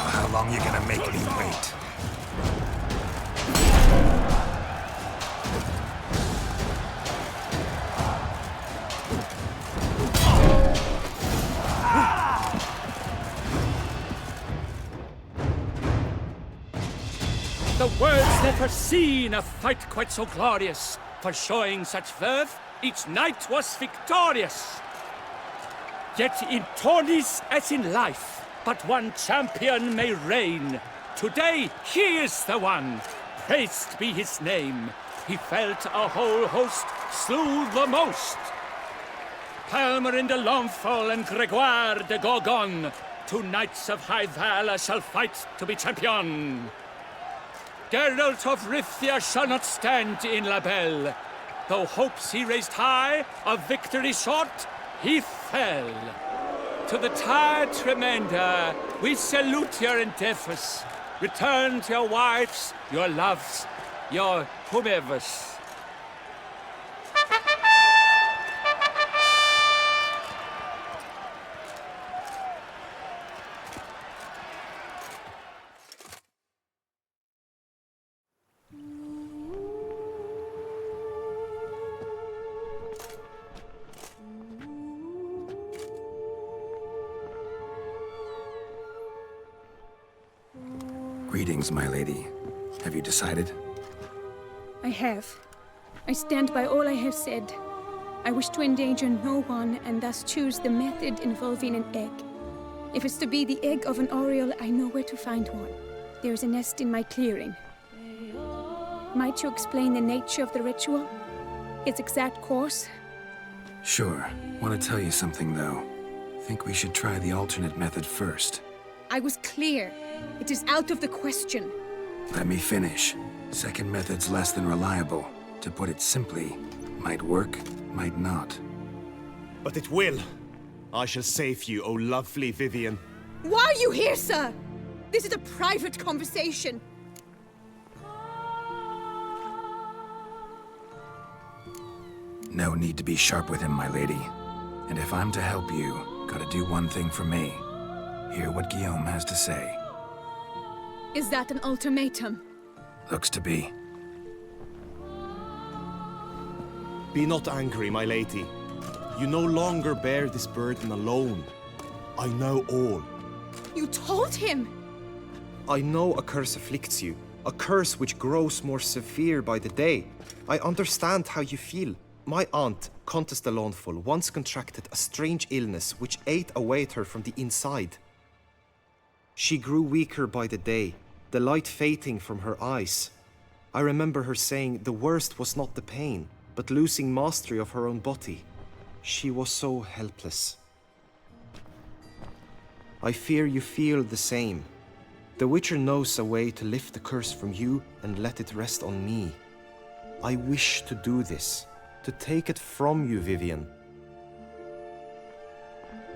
How long you gonna make me wait? The world's never seen a fight quite so glorious. For showing such verve, each knight was victorious. Yet in tourneys as in life, but one champion may reign. Today he is the one. Praised be his name. He felt a whole host, slew the most. Palmerin de Lomfol and Gregoire de Gorgon, two knights of high valor shall fight to be champion. Geralt of Rivia shall not stand in La Belle. Though hopes he raised high, of victory short, he fell. To the tired Tremenda, we salute your endeavors. Return to your wives, your loves, your whomevers. Greetings, my lady. Have you decided? I have. I stand by all I have said. I wish to endanger no one and thus choose the method involving an egg. If it's to be the egg of an oriole, I know where to find one. There is a nest in my clearing. Might you explain the nature of the ritual? Its exact course? Sure. Want to tell you something, though. Think we should try the alternate method first. I was clear. It is out of the question. Let me finish. Second method's less than reliable. To put it simply, might work, might not. But it will. I shall save you, O lovely Vivian. Why are you here, sir? This is a private conversation. No need to be sharp with him, my lady. And if I'm to help you, gotta do one thing for me. Hear what Guillaume has to say. Is that an ultimatum? Looks to be. Be not angry, my lady. You no longer bear this burden alone. I know all. You told him! I know a curse afflicts you, a curse which grows more severe by the day. I understand how you feel. My aunt, Countess de Lawnful, once contracted a strange illness which ate away at her from the inside. She grew weaker by the day, the light fading from her eyes. I remember her saying the worst was not the pain, but losing mastery of her own body. She was so helpless. I fear you feel the same. The Witcher knows a way to lift the curse from you and let it rest on me. I wish to do this, to take it from you, Vivian.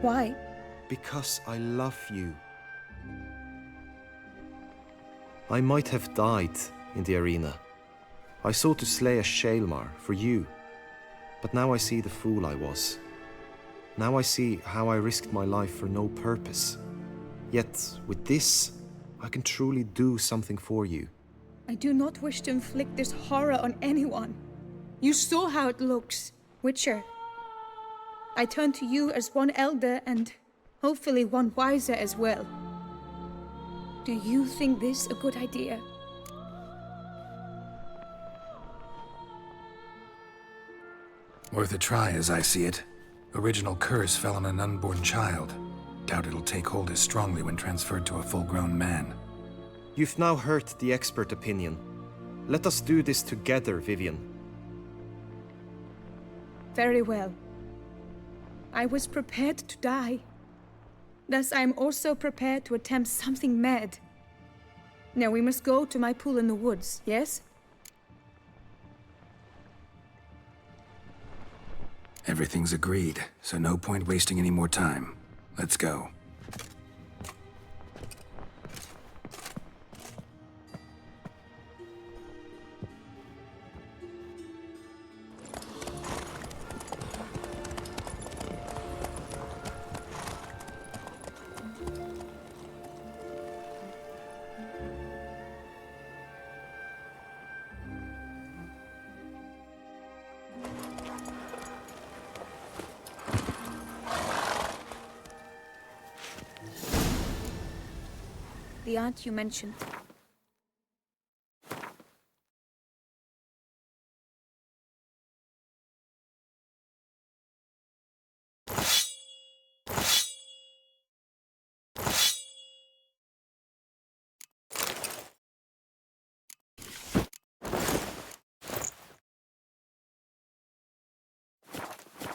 Why? Because I love you. I might have died in the arena. I sought to slay a Shaelmar for you. But now I see the fool I was. Now I see how I risked my life for no purpose. Yet, with this, I can truly do something for you. I do not wish to inflict this horror on anyone. You saw how it looks, Witcher. I turn to you as one elder and hopefully one wiser as well. Do you think this a good idea? Worth a try, as I see it. Original curse fell on an unborn child. Doubt it'll take hold as strongly when transferred to a full-grown man. You've now heard the expert opinion. Let us do this together, Vivian. Very well. I was prepared to die. Thus I am also prepared to attempt something mad. Now we must go to my pool in the woods, yes? Everything's agreed, so no point wasting any more time. Let's go. The aunt you mentioned.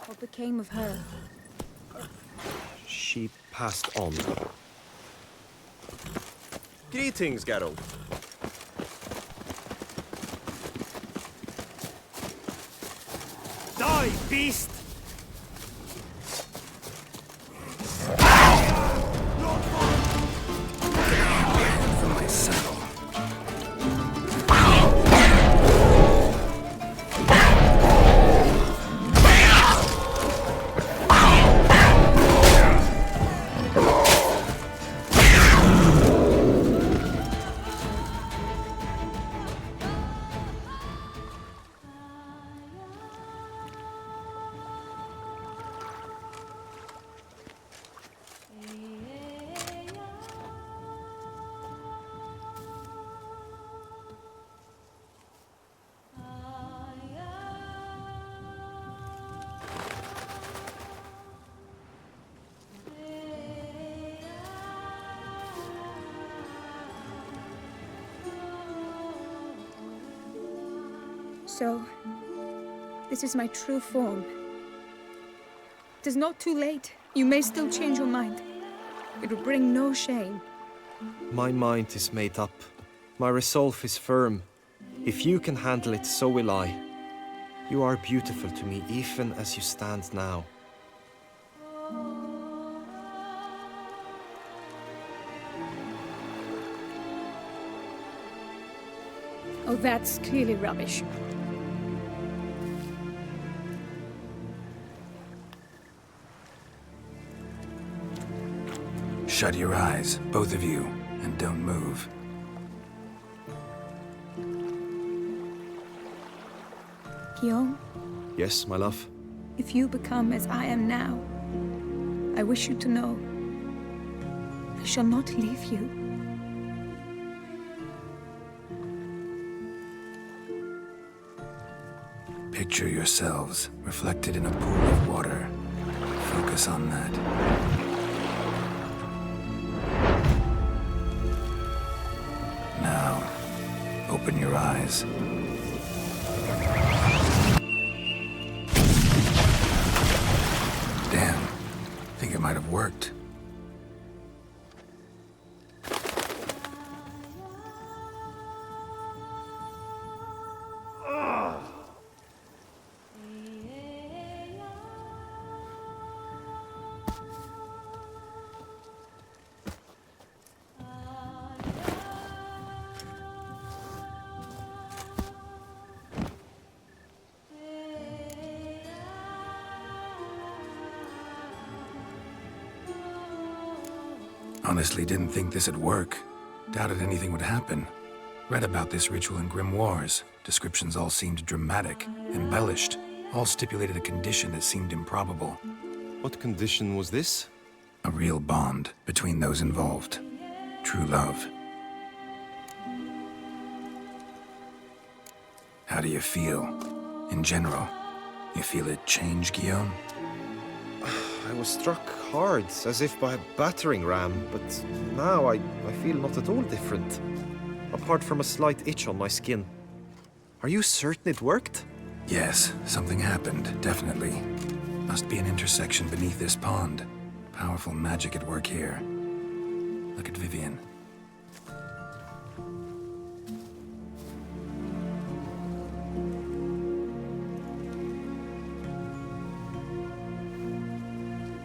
What became of her? She passed on. Greetings, Geralt. Die, beast! From my saddle. So, this is my true form. It is not too late. You may still change your mind. It will bring no shame. My mind is made up. My resolve is firm. If you can handle it, so will I. You are beautiful to me, even as you stand now. Oh, that's clearly rubbish. Shut your eyes, both of you, and don't move. Guillaume, Yes, my love? if you become as I am now, I wish you to know I shall not leave you. Picture yourselves reflected in a pool of water. Focus on that. Now, open your eyes. Damn, think it might have worked. Honestly didn't think this'd work. Doubted anything would happen. Read about this ritual in grimoires. Descriptions all seemed dramatic, embellished. All stipulated a condition that seemed improbable. What condition was this? A real bond between those involved. True love. How do you feel? In general, you feel it change, Guillaume? I was struck hard, as if by a battering ram, but now I feel not at all different. Apart from a slight itch on my skin. Are you certain it worked? Yes, something happened, definitely. Must be an intersection beneath this pond. Powerful magic at work here. Look at Vivian.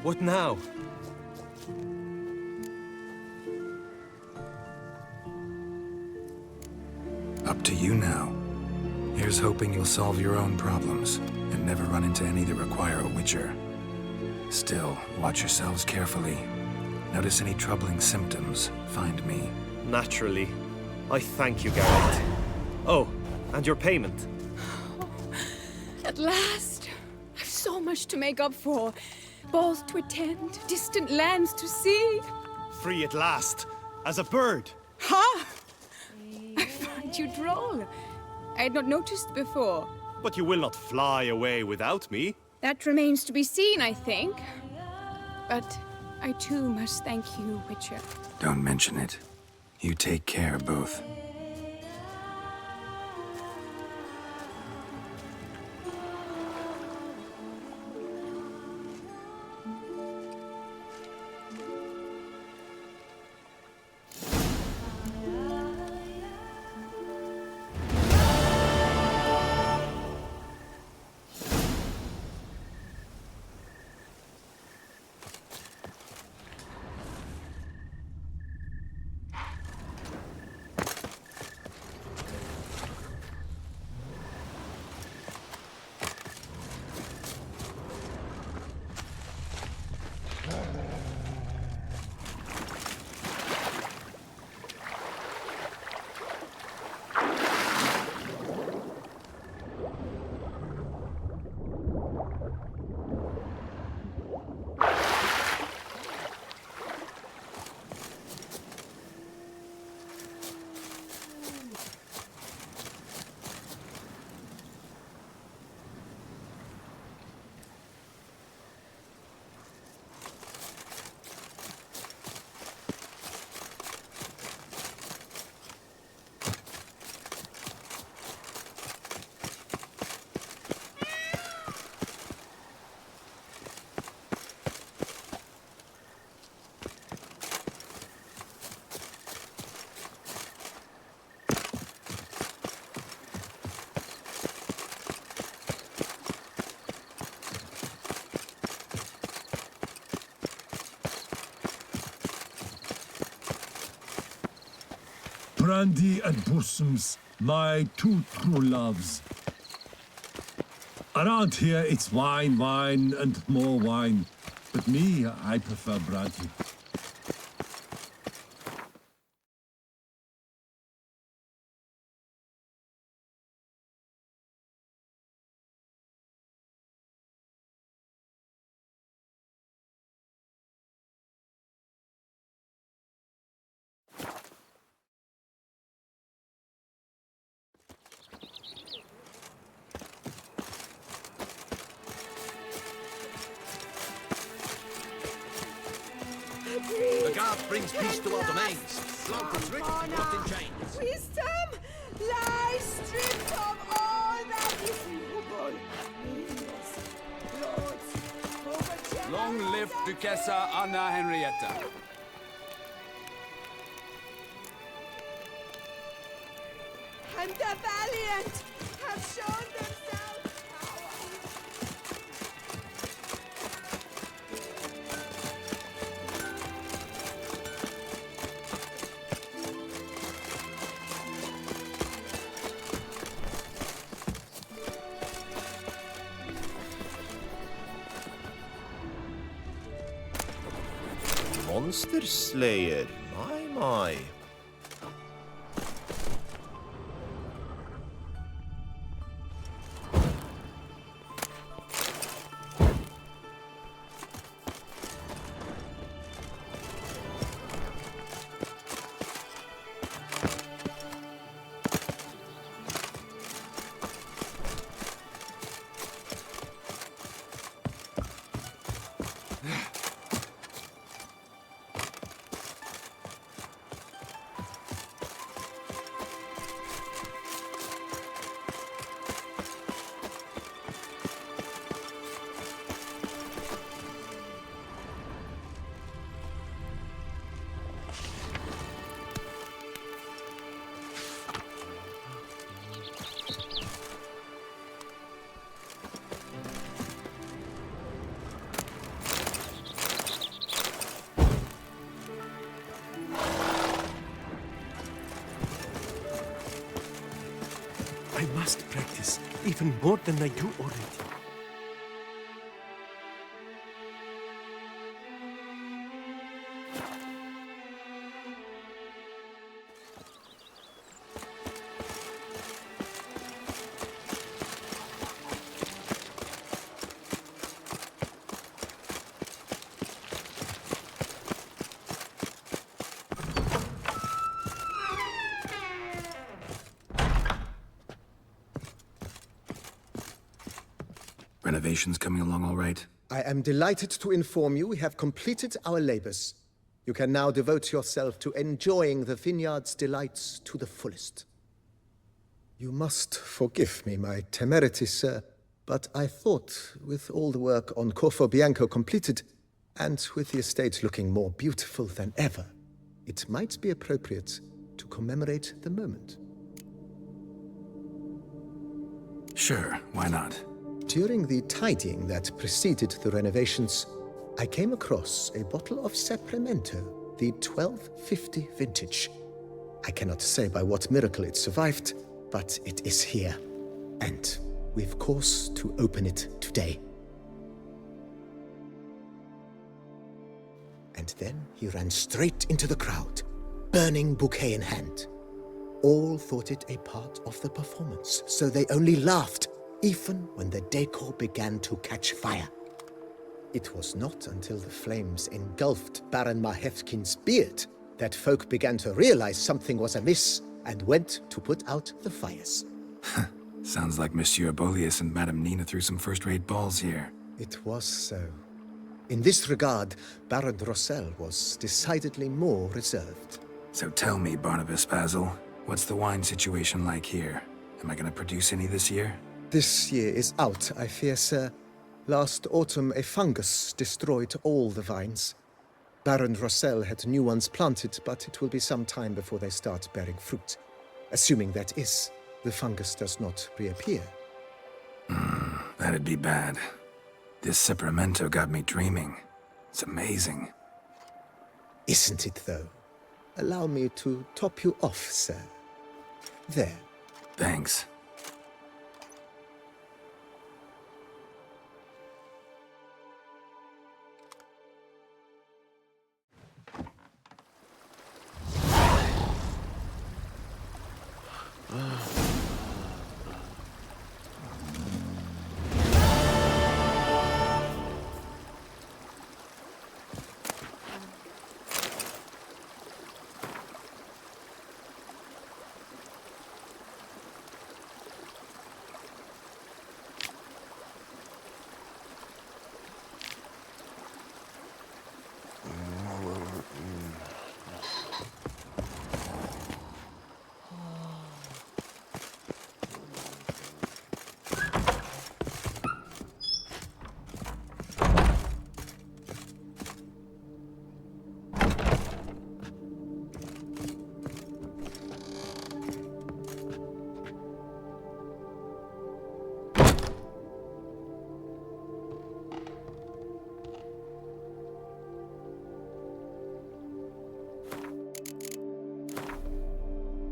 What now? Up to you now. Here's hoping you'll solve your own problems and never run into any that require a witcher. Still, watch yourselves carefully. Notice any troubling symptoms, find me. Naturally. I thank you, Garrett. Oh, and your payment. At last! I've so much to make up for. Balls to attend, distant lands to see. Free at last, as a bird. Ha! I find you droll. I had not noticed before. But you will not fly away without me. That remains to be seen, I think. But I too must thank you, Witcher. Don't mention it. You take care, both. brandy and bosoms, my two true loves. Around here, it's wine, wine, and more wine. But me, I prefer brandy. The guard brings peace to our domains. Love is rich, not in chains. Wisdom lies stripped of all that is noble. Lords, Long live Duchessa Anna Henrietta. and the valiant have shown themselves Monster Slayer, my. I must practice even more than I do already. Renovations coming along all right? I am delighted to inform you we have completed our labors. You can now devote yourself to enjoying the vineyard's delights to the fullest. You must forgive me my temerity, sir, but I thought with all the work on Corfo Bianco completed, and with the estate looking more beautiful than ever, it might be appropriate to commemorate the moment. Sure, why not? During the tidying that preceded the renovations, I came across a bottle of Sapramento, the 1250 vintage. I cannot say by what miracle it survived, but it is here. And we've cause to open it today. And then he ran straight into the crowd, burning bouquet in hand. All thought it a part of the performance, so they only laughed, even when the decor began to catch fire. It was not until the flames engulfed Baron Mahevkin's beard that folk began to realize something was amiss and went to put out the fires. Sounds like Monsieur Bolius and Madame Nina threw some first-rate balls here. It was so. In this regard, Baron Rossel was decidedly more reserved. So tell me, Barnabas Basil, what's the wine situation like here? Am I gonna produce any this year? This year is out, I fear, sir. Last autumn, a fungus destroyed all the vines. Baron Rossel had new ones planted, but it will be some time before they start bearing fruit. Assuming that is, the fungus does not reappear. That'd be bad. This Sapramento got me dreaming. It's amazing. Isn't it, though? Allow me to top you off, sir. There. Thanks.